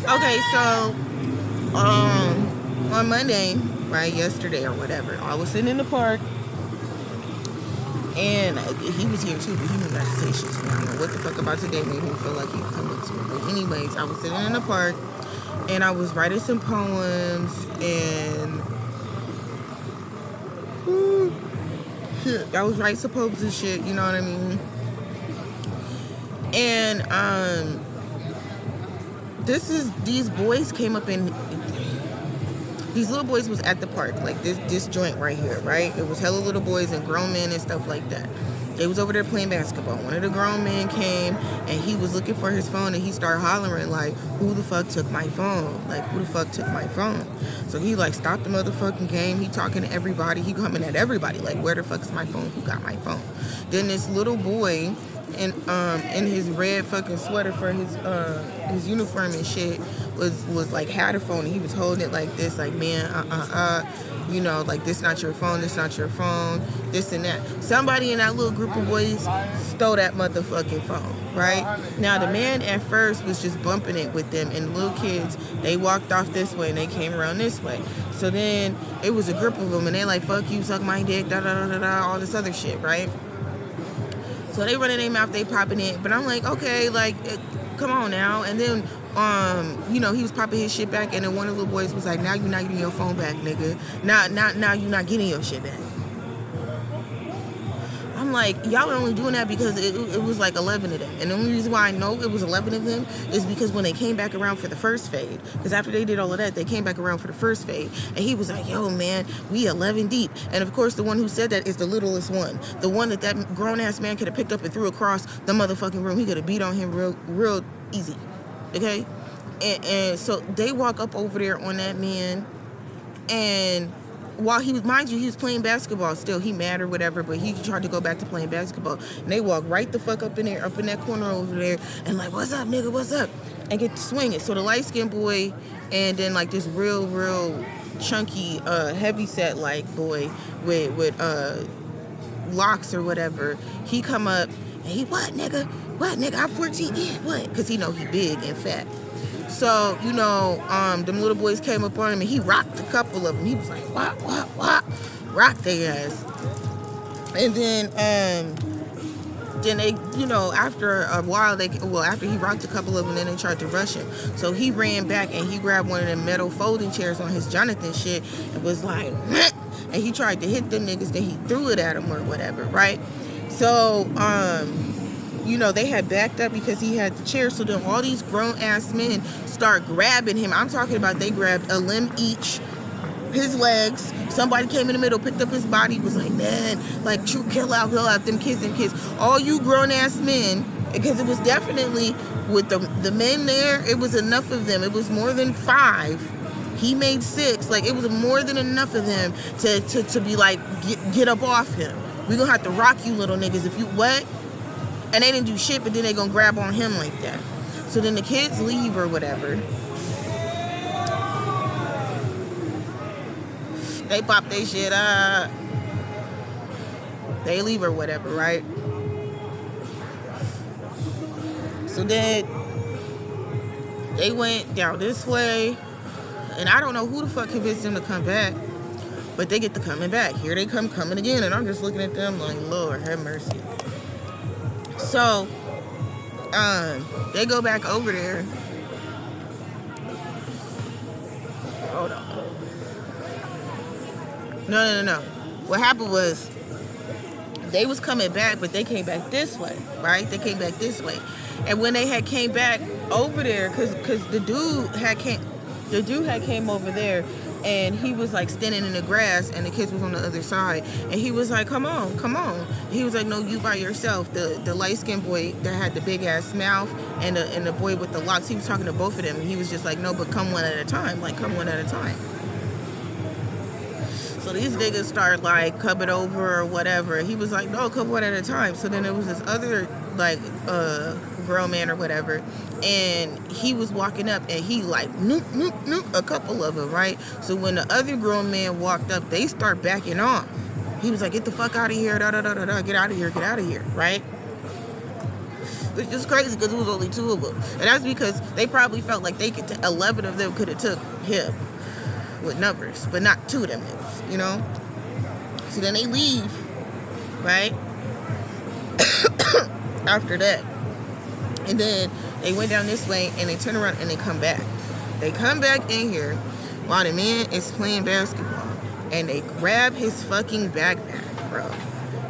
Speaker 1: Okay, so, on Monday, right, yesterday or whatever, I was sitting in the park, and he was here too, but he knew not to say shit to me. I don't know what the fuck about today made him feel like he could come up to me. But anyways, I was sitting in the park, and I was writing some poems, and shit, I was writing some poems and shit, you know what I mean? And these boys came up in. These little boys was at the park, like this joint right here, right? It was hella little boys and grown men and stuff like that. They was over there playing basketball. One of the grown men came and he was looking for his phone and he started hollering like, who the fuck took my phone? Like, who the fuck took my phone? So he like stopped the motherfucking game. He talking to everybody. He coming at everybody like, where the fuck is my phone? Who got my phone? Then this little boy in his red fucking sweater for his uniform and shit was like had a phone and he was holding it like this, like, man, you know, like, this not your phone, this not your phone, this and that. Somebody in that little group of boys stole that motherfucking phone, right? Now the man at first was just bumping it with them, and the little kids, they walked off this way and they came around this way. So then it was a group of them and they like, fuck you, suck my dick, da da da da da, all this other shit, right? So they running their mouth, they popping it, but I'm like, okay, like, come on now. And then, you know, he was popping his shit back, and then one of the little boys was like, now you're not getting your phone back, nigga. Now you're not getting your shit back. I'm like, y'all are only doing that because it was like 11 of them. And the only reason why I know it was 11 of them is because when they came back around for the first fade, because after they did all of that, they came back around for the first fade. And he was like, yo, man, we 11 deep. And of course, the one who said that is the littlest one. The one that grown-ass man could have picked up and threw across the motherfucking room. He could have beat on him real easy. Okay? And so they walk up over there on that man, and while he was, mind you, he was playing basketball still. He mad or whatever, but he tried to go back to playing basketball. And they walk right the fuck up in there, up in that corner over there, and like, what's up, nigga, what's up? And get to swinging. So the light-skinned boy, and then like this real chunky, heavy set like boy with locks or whatever, he come up, and he, what, nigga, I'm 14, yeah, what? Because he know he big and fat. So, you know, them little boys came up on him and he rocked a couple of them. He was like, what? Rocked their ass. And then they, you know, after a while, after he rocked a couple of them, then they tried to rush him. So he ran back and he grabbed one of them metal folding chairs on his Jonathan shit and was like, meh! And he tried to hit them niggas, then he threw it at him or whatever, right? So, you know, they had backed up because he had the chair. So then all these grown-ass men start grabbing him. I'm talking about they grabbed a limb each, his legs. Somebody came in the middle, picked up his body, was like, man, like, true, kill out, them kids. All you grown-ass men, because it was definitely, with the men there, it was enough of them. It was more than 5. He made 6. Like, it was more than enough of them to be like, get up off him. We gonna have to rock you little niggas if you what? And they didn't do shit, but then they gonna grab on him like that. So then the kids leave or whatever. They pop their shit up. They leave or whatever, right? So then they went down this way. And I don't know who the fuck convinced them to come back. But they get to coming back. Here they coming again. And I'm just looking at them like, Lord, have mercy. So, they go back over there. Hold on. No. What happened was, they was coming back, but they came back this way, right? They came back this way. And when they had came back over there, because the dude had came over there, and he was like standing in the grass, and the kids was on the other side, and he was like, come on. He was like, no, you by yourself. The light-skinned boy that had the big-ass mouth, and the boy with the locks, he was talking to both of them, and he was just like, no, but come one at a time. So these niggas start like coming over or whatever. He was like, no, come one at a time. So then there was this other like grown man or whatever, and he was walking up, and he like nuke a couple of them, right? So when the other grown man walked up, they start backing off. He was like, get the fuck out of here, get out of here, right? Which is crazy because it was only 2 of them, and that's because they probably felt like 11 of them could have took him with numbers, but not 2 of them niggas, you know? So then they leave, right? After that. And then they went down this way, and they turn around, and they come back. They come back in here while the man is playing basketball, and they grab his fucking backpack, bro.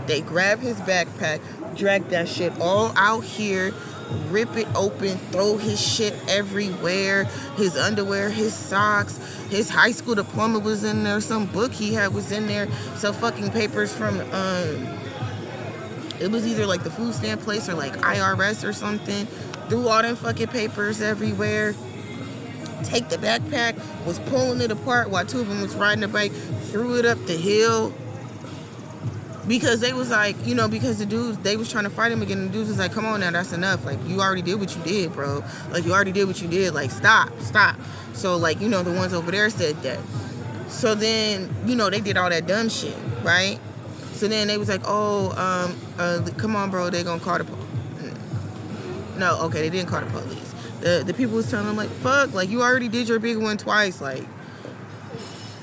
Speaker 1: They grab his backpack, drag that shit all out here, rip it open, throw his shit everywhere, his underwear, his socks, his high school diploma was in there, some book he had was in there, some fucking papers from it was either like the food stamp place or like IRS or something. Threw all them fucking papers everywhere. Take the backpack, was pulling it apart while 2 of them was riding the bike, threw it up the hill. Because they was like, you know, because the dudes, they was trying to fight him again. And the dudes was like, come on now, that's enough. Like, you already did what you did, bro. Like, you already did what you did. Like, stop. So, like, you know, the ones over there said that. So then, you know, they did all that dumb shit, right? So then they was like, come on, bro, they gonna call the police. No, okay, they didn't call the police. The people was telling them, like, fuck, like, you already did your big one twice. Like,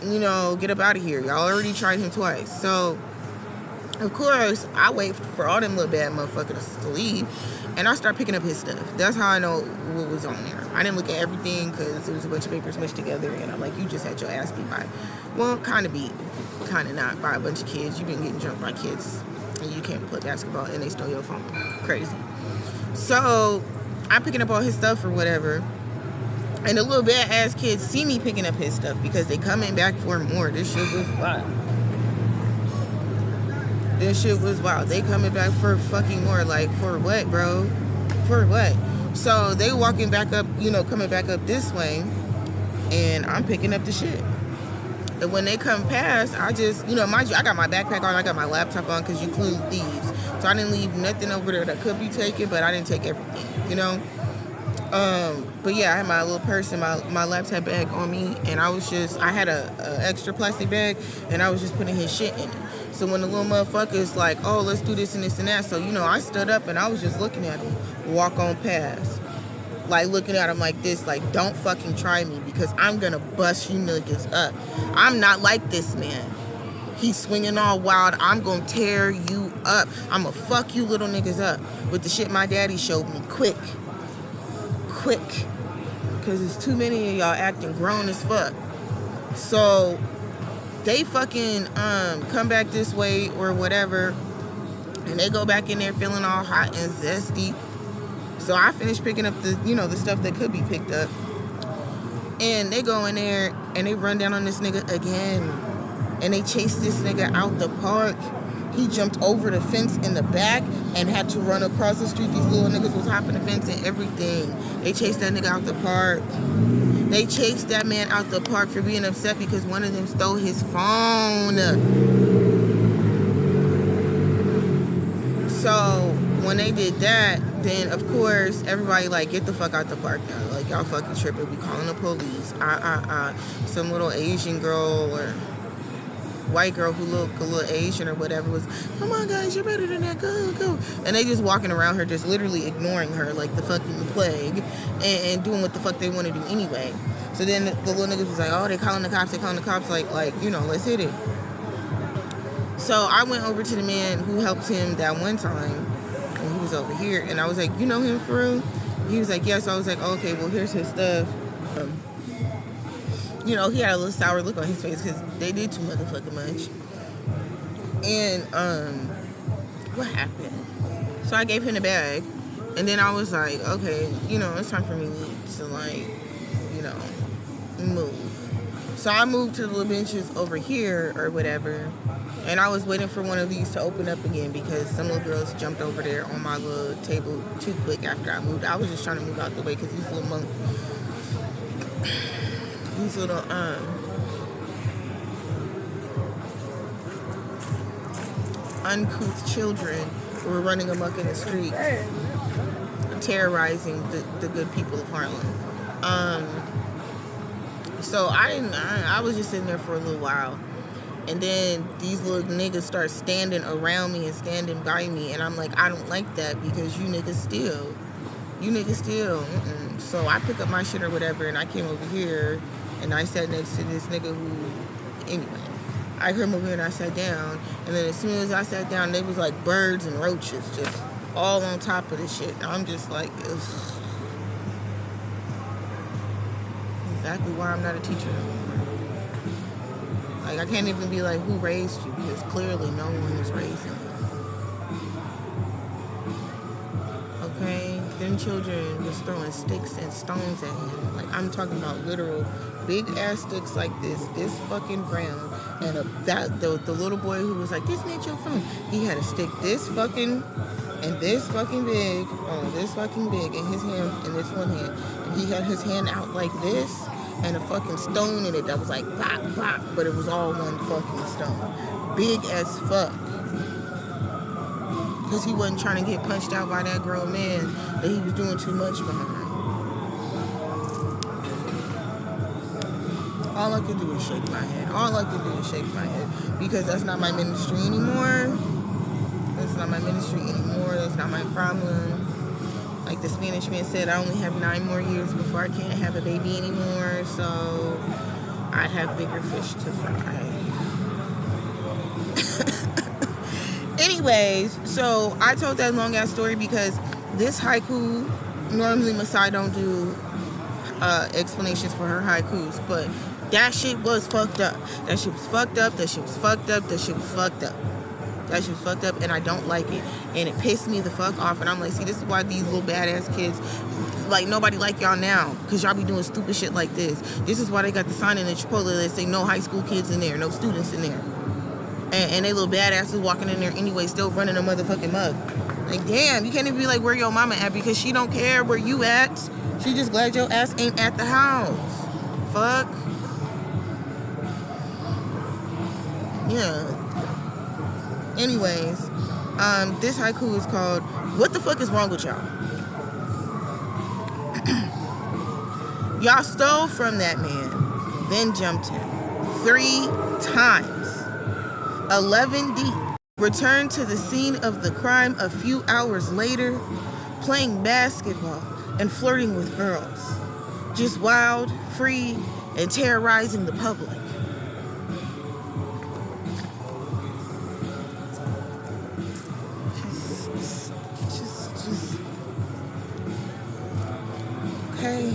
Speaker 1: you know, get up out of here. Y'all already tried him twice. So, of course, I wait for all them little bad motherfuckers to leave, and I start picking up his stuff. That's how I know what was on there. I didn't look at everything because it was a bunch of papers mushed together, and I'm like, you just had your ass beat by, well, kind of beat, kind of not, by a bunch of kids. You've been getting jumped by kids, and you can't play basketball, and they stole your phone. Crazy. So I'm picking up all his stuff or whatever, and the little bad ass kids see me picking up his stuff because they coming back for more. This shit was wild. They coming back for fucking more. Like, for what, bro? For what? So they walking back up, you know, coming back up this way, and I'm picking up the shit. And when they come past, I just, you know, mind you, I got my backpack on, I got my laptop on, because you clearly thieves. So I didn't leave nothing over there that could be taken, but I didn't take everything, you know? But yeah, I had my little purse and my laptop bag on me, and I had a extra plastic bag, and I was just putting his shit in it. So when the little motherfucker's like, oh, let's do this and this and that, so, you know, I stood up and I was just looking at him walk on past. Like, looking at him like this, like, don't fucking try me, because I'm gonna bust you niggas up. I'm not like this man. He's swinging all wild. I'm gonna tear you up. I'm gonna fuck you little niggas up with the shit my daddy showed me. Quick. Because there's too many of y'all acting grown as fuck. So they fucking come back this way or whatever, and they go back in there feeling all hot and zesty. So I finished picking up the, you know, the stuff that could be picked up. And they go in there and they run down on this nigga again. And they chase this nigga out the park. He jumped over the fence in the back and had to run across the street. These little niggas was hopping the fence and everything. They chased that nigga out the park. They chased that man out the park for being upset because one of them stole his phone. So when they did that, then of course everybody like, get the fuck out the park now. Like, y'all fucking tripping. We calling the police. Some little Asian girl or white girl who looked a little Asian or whatever was, come on guys, you're better than that, go, go. And they just walking around her, just literally ignoring her like the fucking plague and doing what the fuck they want to do anyway. So then the little niggas was like, oh, they calling the cops, like, you know, let's hit it. So I went over to the man who helped him that one time when he was over here, and I was like, you know him for real? He was like, yes. I was like, okay, well, here's his stuff. You know, he had a little sour look on his face because they did too motherfucking much. And what happened? So I gave him the bag, and then I was like, okay, you know, it's time for me to, like, you know, move. So I moved to the little benches over here or whatever, and I was waiting for one of these to open up again because some little girls jumped over there on my little table too quick after I moved. I was just trying to move out the way because these little uncouth children were running amok in the streets, terrorizing the good people of Harlem. So I was just sitting there for a little while, and then these little niggas start standing around me and standing by me, and I'm like, I don't like that because you niggas steal. So I pick up my shit or whatever, and I came over here and I sat next to this nigga who, anyway, I heard him over here and I sat down, and then as soon as I sat down, they was like birds and roaches just all on top of the shit. And I'm just like, ugh. Exactly why I'm not a teacher anymore. Like, I can't even be like, who raised you? Because clearly no one is raising you. Okay? Them children was throwing sticks and stones at him. Like, I'm talking about literal big ass sticks like this fucking round. And the little boy who was like, this ain't your phone. He had a stick this fucking and this fucking big, this fucking big in his hand, in this one hand. And he had his hand out like this and a fucking stone in it that was like pop, pop, but it was all one fucking stone. Big as fuck. Because he wasn't trying to get punched out by that grown man that he was doing too much behind. All I could do is shake my head. Because that's not my ministry anymore. That's not my problem. Like the Spanish man said, I only have 9 more years before I can't have a baby anymore. So I have bigger fish to fry. Anyways, so I told that long ass story because this haiku, normally Masai don't do explanations for her haikus, but that shit was fucked up. That shit was fucked up, and I don't like it. And it pissed me the fuck off. And I'm like, see, this is why these little badass kids, like, nobody like y'all now. Because y'all be doing stupid shit like this. This is why they got the sign in the Chipotle that say no high school kids in there, no students in there. And they little badasses walking in there anyway, still running a motherfucking mug. Like, damn, you can't even be like, where your mama at? Because she don't care where you at. She just glad your ass ain't at the house. Fuck. Yeah. Anyways, this haiku is called, What the Fuck is Wrong with Y'all? Y'all stole from that man, then jumped him 3 times. 11 deep. Returned to the scene of the crime a few hours later, playing basketball and flirting with girls. Just wild, free, and terrorizing the public. Okay.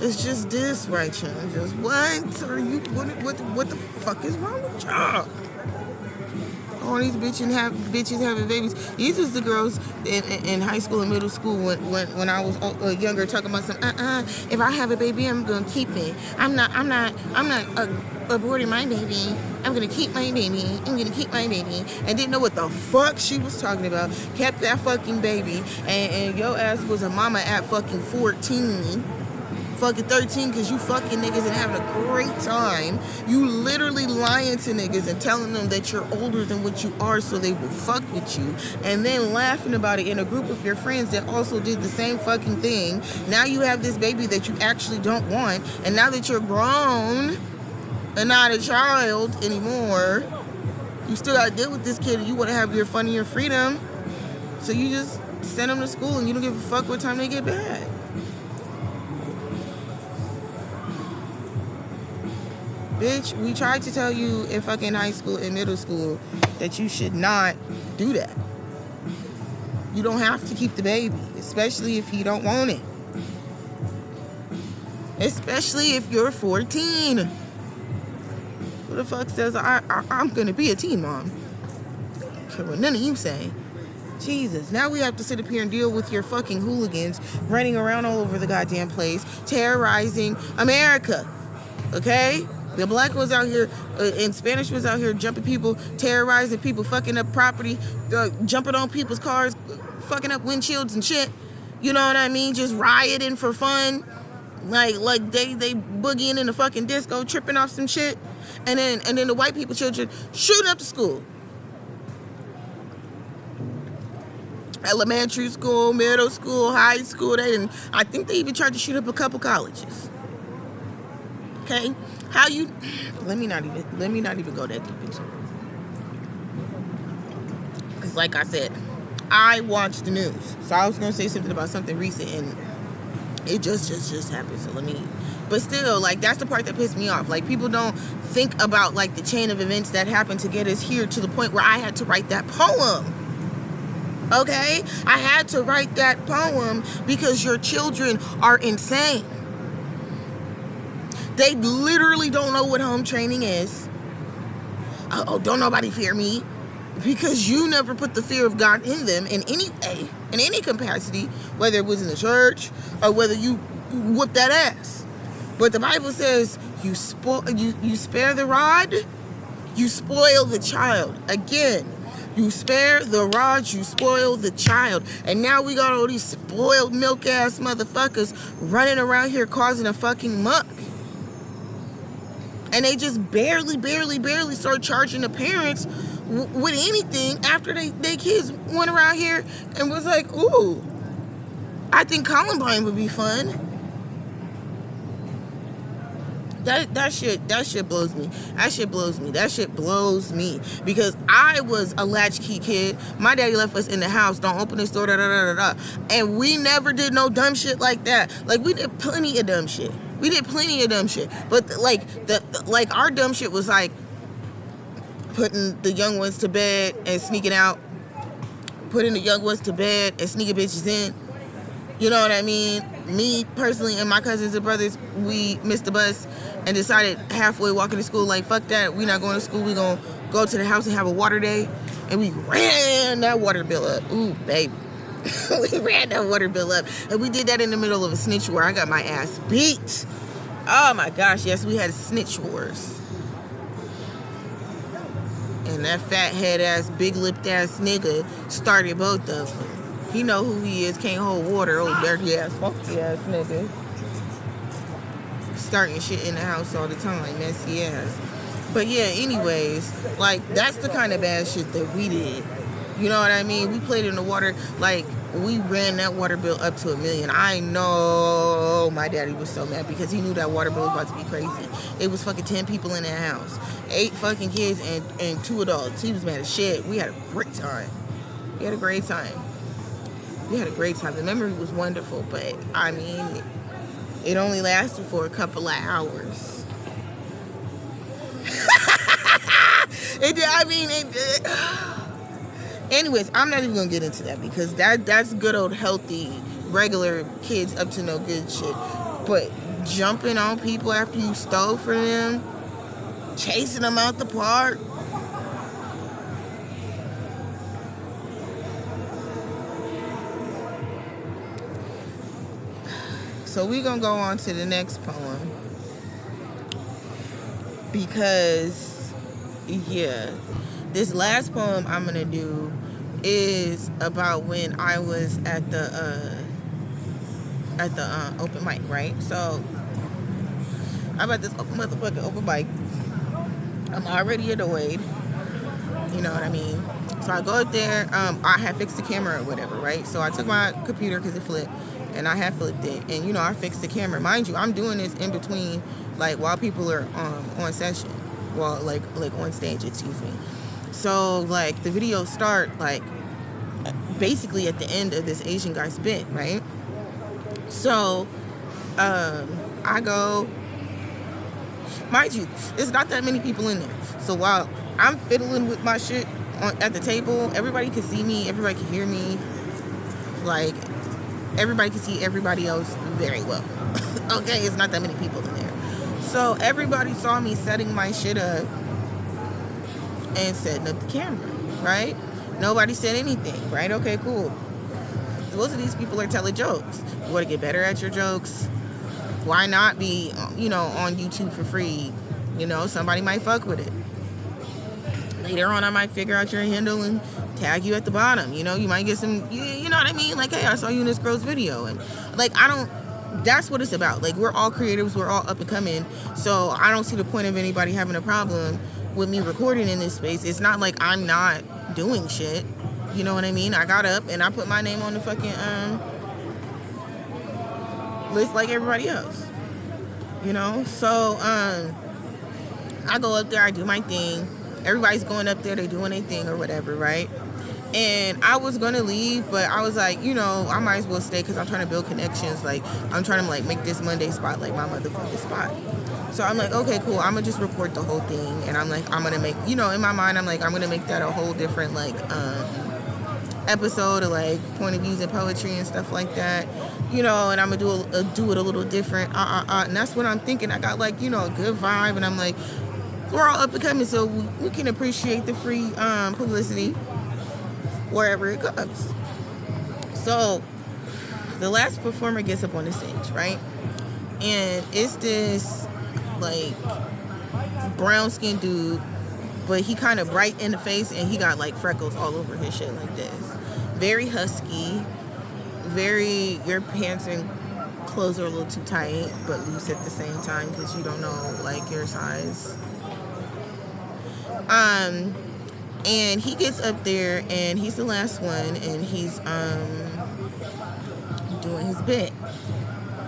Speaker 1: It's just this right here. Just what are you? What the fuck is wrong with y'all? all these bitches having babies. These was the girls in high school and middle school when I was younger, talking about some if I have a baby, I'm gonna keep it. I'm not aborting my baby. I'm gonna keep my baby. I'm gonna keep my baby. And didn't know what the fuck she was talking about. Kept that fucking baby, and your ass was a mama at fucking 14. Fucking 13 because you fucking niggas and having a great time. You literally lying to niggas and telling them that you're older than what you are so they will fuck with you, and then laughing about it in a group of your friends that also did the same fucking thing. Now you have this baby that you actually don't want, and now that you're grown and not a child anymore, you still gotta deal with this kid and you want to have your fun and your freedom, so you just send them to school and you don't give a fuck what time they get back. Bitch, we tried to tell you in fucking high school and middle school that you should not do that. You don't have to keep the baby, especially if you don't want it. Especially if you're 14. Who the fuck says I'm gonna be a teen mom? Care what none of you say. Jesus, now we have to sit up here and deal with your fucking hooligans running around all over the goddamn place, terrorizing America. Okay? The black was out here, and Spanish was out here jumping people, terrorizing people, fucking up property, jumping on people's cars, fucking up windshields and shit. You know what I mean? Just rioting for fun. Like they boogieing in the fucking disco, tripping off some shit. And then the white people children shooting up the school. Elementary school, middle school, high school. I think they even tried to shoot up a couple colleges. Okay? How you let me not even go that deep into it. Because like I said, I watch the news. So I was gonna say something about something recent and it just happened. So but still, like, that's the part that pissed me off. Like, people don't think about like the chain of events that happened to get us here to the point where I had to write that poem. Okay? I had to write that poem because your children are insane. They literally don't know what home training is. Oh, don't nobody fear me. Because you never put the fear of God in them in any way, in any capacity, whether it was in the church or whether you whoop that ass. But the Bible says you spare the rod, you spoil the child. Again, you spare the rod, you spoil the child. And now we got all these spoiled milk ass motherfuckers running around here causing a fucking muck. And they just barely start charging the parents with anything after they kids went around here and was like, ooh, I think Columbine would be fun. That shit blows me. That shit blows me. Because I was a latchkey kid. My daddy left us in the house. Don't open this door, And we never did no dumb shit like that. Like, we did plenty of dumb shit. But like our dumb shit was like putting the young ones to bed and sneaking out. Putting the young ones to bed and sneaking bitches in. You know what I mean? Me personally and my cousins and brothers, we missed the bus and decided halfway walking to school, like, fuck that, we not going to school, we gonna go to the house and have a water day. And we ran that water bill up. Ooh, baby. We ran that water bill up. And we did that in the middle of a snitch war. I got my ass beat. Oh my gosh, yes, we had snitch wars. And that fat head ass, big lipped ass nigga started both of them. He know who he is, can't hold water, old dirty ass, funky ass nigga. Starting shit in the house all the time, messy ass. But yeah, anyways, like, that's the kind of bad shit that we did. You know what I mean? We played in the water, like, we ran that water bill up to $1 million. I know my daddy was so mad because he knew that water bill was about to be crazy. It was fucking 10 people in that house. 8 fucking kids and 2 adults. He was mad as shit. We had a great time. We had a great time. The memory was wonderful, but, I mean, it only lasted for a couple of hours. Anyways, I'm not even gonna get into that because that's good old healthy regular kids up to no good shit. But jumping on people after you stole from them, chasing them out the park, so we're gonna go on to the next poem because this last poem I'm gonna do is about when I was at the open mic, right? So I'm at this motherfucking open mic. I'm already annoyed, you know what I mean? So I go up there. I had fixed the camera or whatever, right? So I took my computer because it flipped, and I had flipped it, and I fixed the camera. Mind you, I'm doing this in between, like while people are on session, well, like on stage, excuse me. So like the video start like basically at the end of this Asian guy's bit, right? So I go. Mind you, there's not that many people in there. So while I'm fiddling with my shit at the table, everybody can see me, everybody can hear me. Like, everybody can see everybody else very well. Okay, it's not that many people in there. So everybody saw me setting my shit up and setting up the camera, right? Nobody said anything, right? Okay, cool. Most of these people are telling jokes. You want to get better at your jokes? Why not be, on YouTube for free? Somebody might fuck with it. Later on, I might figure out your handle and tag you at the bottom. You might get some, you know what I mean? Like, hey, I saw you in this girl's video. And, like, that's what it's about. Like, we're all creatives. We're all up and coming. So I don't see the point of anybody having a problem with me recording in this space. It's not like I'm not doing shit. You know what I mean? I got up and I put my name on the fucking, list like everybody else, so I go up there, I do my thing, everybody's going up there, they doing their thing or whatever, right? And I was gonna leave, but I was like, I might as well stay because I'm trying to build connections. Like, I'm trying to like make this Monday spot like my motherfucking spot. So I'm like, okay, cool, I'm gonna just record the whole thing, and I'm like, I'm gonna make, in my mind, I'm like, I'm gonna make that a whole different like episode of like point of views and poetry and stuff like that, and I'm gonna do it a little different, and that's what I'm thinking. I got like, a good vibe, and I'm like, we're all up and coming, so we can appreciate the free publicity wherever it goes. So the last performer gets up on the stage, right? And it's this like brown skinned dude, but he kind of bright in the face, and he got like freckles all over his shit like this. Very husky, your pants and clothes are a little too tight, but loose at the same time because you don't know like your size. And he gets up there, and he's the last one, and he's doing his bit.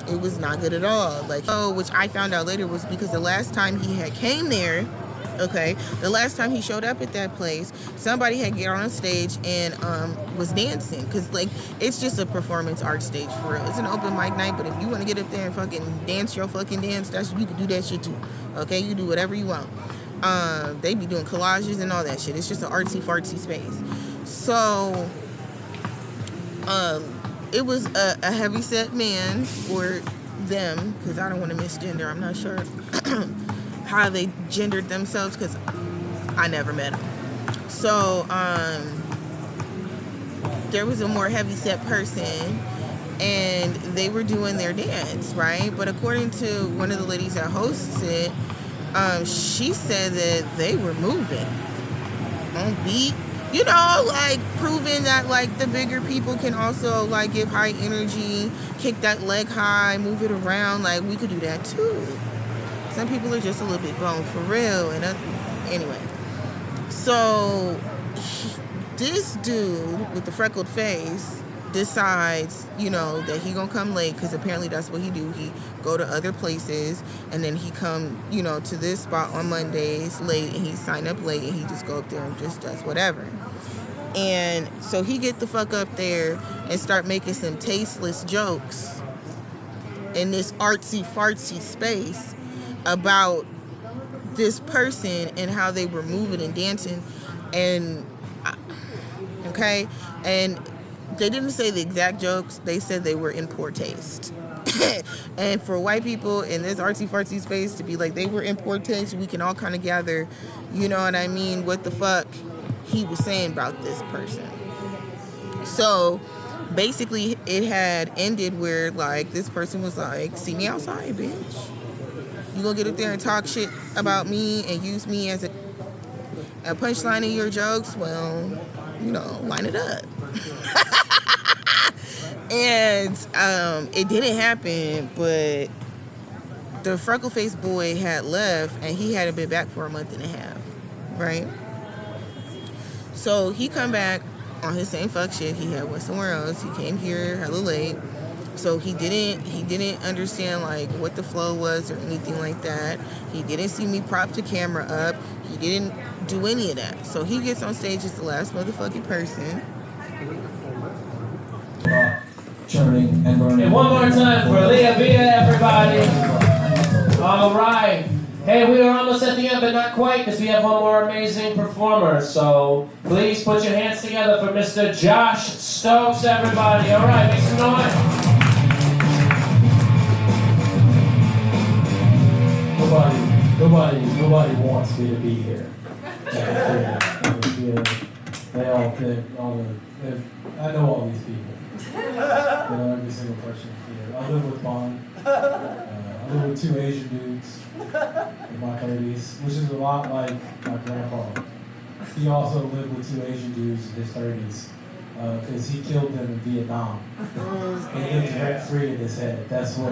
Speaker 1: It was not good at all. Like, which I found out later was because the last time he had came there, the last time he showed up at that place, somebody had get on stage and was dancing, because like it's just a performance art stage for real. It's an open mic night, but if you want to get up there and fucking dance your fucking dance, you can do that shit too. Okay, you do whatever you want. They be doing collages and all that shit. It's just an artsy fartsy space. So it was a heavy set man for them, because I don't want to misgender. I'm not sure how they gendered themselves because I never met them. So there was a more heavy set person, and they were doing their dance, right? But according to one of the ladies that hosts it, she said that they were moving on beat, like proving that like the bigger people can also like give high energy, kick that leg high, move it around. Like, we could do that too. Some people are just a little bit bone for real. And anyway, so this dude with the freckled face decides, that he gonna come late, because apparently that's what he do. He go to other places, and then he come, to this spot on Mondays late, and he sign up late, and he just go up there and just does whatever. And so he get the fuck up there and start making some tasteless jokes in this artsy fartsy space about this person and how they were moving and dancing, and and they didn't say the exact jokes. They said they were in poor taste. And for white people in this artsy fartsy space to be like they were in poor taste, we can all kind of gather, you know what I mean, what the fuck he was saying about this person. So basically it had ended where like this person was like, see me outside, bitch. You gonna get up there and talk shit about me and use me as a punchline in your jokes? Well, line it up. And it didn't happen, but the freckle-faced boy had left and he hadn't been back for a month and a half, right? So he come back on his same fuck shit he had went somewhere else. He came here hella late. So he didn't understand like what the flow was or anything like that. He didn't see me prop the camera up. He didn't do any of that. So he gets on stage as the last motherfucking person.
Speaker 3: Churning and burning.
Speaker 4: And one more time for Leah Villa, everybody. All right. Hey, we are almost at the end, but not quite, because we have one more amazing performer. So please put your hands together for Mr. Josh Stokes, everybody. All right, make some noise.
Speaker 3: Nobody wants me to be here. I know all these people. Every single person here. I live with Bond. I live with 2 Asian dudes in my 30s, which is a lot like my grandpa. He also lived with 2 Asian dudes in his 30s because he killed them in Vietnam. And he lived rent-free in his head. That's where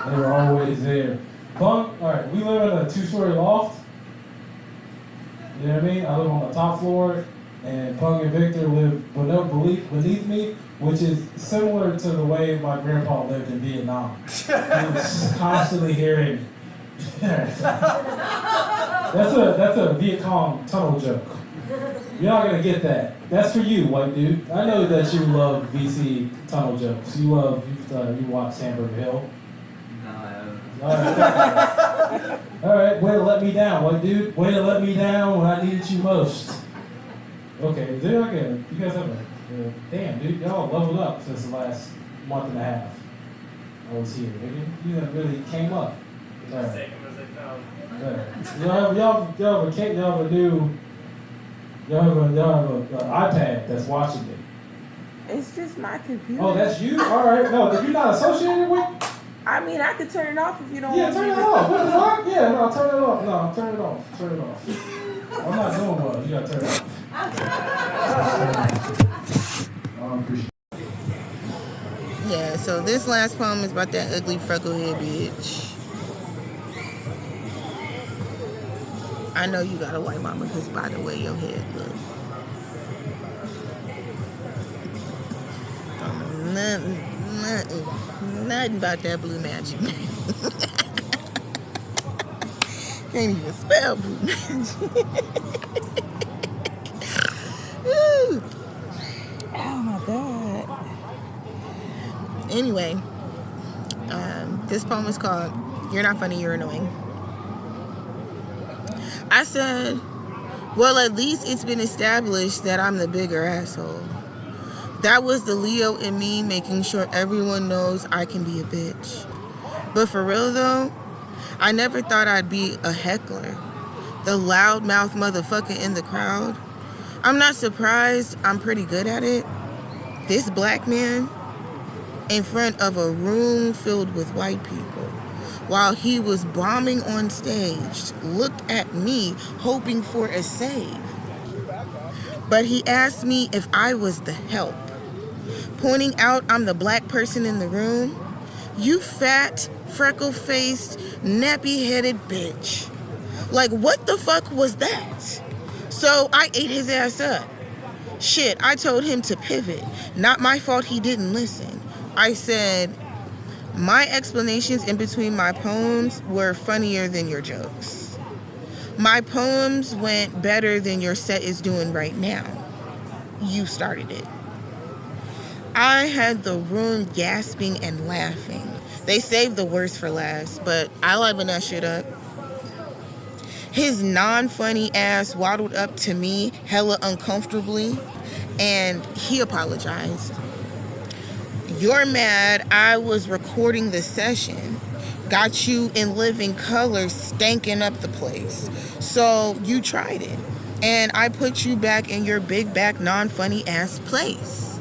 Speaker 3: they were always there. Bunk, alright, we live in a 2-story loft. You know what I mean? I live on the top floor, and Pug and Victor live beneath me, which is similar to the way my grandpa lived in Vietnam. He was constantly hearing. That's a Viet Cong tunnel joke. You're not gonna get that. That's for you, white dude. I know that you love VC tunnel jokes. You watch Hamburger Hill. Alright, way to let me down, white dude. Way to let me down when I needed you most. Okay, is there like you guys have damn dude, y'all leveled up since the last month and a half I was here. You really came up. Alright. Y'all have an iPad that's watching me.
Speaker 1: It's just my computer.
Speaker 3: Oh, that's you? Alright, no, you're not associated with?
Speaker 1: I mean, I could turn it off if you don't
Speaker 3: Yeah,
Speaker 1: want
Speaker 3: turn
Speaker 1: me
Speaker 3: it
Speaker 1: to.
Speaker 3: off. What the fuck? Yeah, no, turn it off. No, turn it off. Turn it off. I'm not doing well. You gotta turn it off. I appreciate it.
Speaker 1: Yeah, so this last poem is about that ugly frecklehead bitch. I know you got a white mama because by the way your head look. Nothing about that blue magic. Can't even spell blue magic. Oh my god. Anyway, this poem is called You're Not Funny, You're Annoying. I said, well, at least it's been established that I'm the bigger asshole. That was the Leo in me making sure everyone knows I can be a bitch. But for real though, I never thought I'd be a heckler. The loudmouth motherfucker in the crowd. I'm not surprised, I'm pretty good at it. This black man in front of a room filled with white people while he was bombing on stage looked at me hoping for a save. But he asked me if I was the help. Pointing out I'm the black person in the room. You fat, freckle-faced, nappy-headed bitch. Like, what the fuck was that? So I ate his ass up. Shit, I told him to pivot. Not my fault he didn't listen. I said, my explanations in between my poems were funnier than your jokes. My poems went better than your set is doing right now. You started it. I had the room gasping and laughing. They saved the worst for last, but I liven that shit up. His non-funny ass waddled up to me hella uncomfortably, and he apologized. You're mad I was recording the session. Got you in living color stanking up the place. So you tried it. And I put you back in your big back non-funny ass place.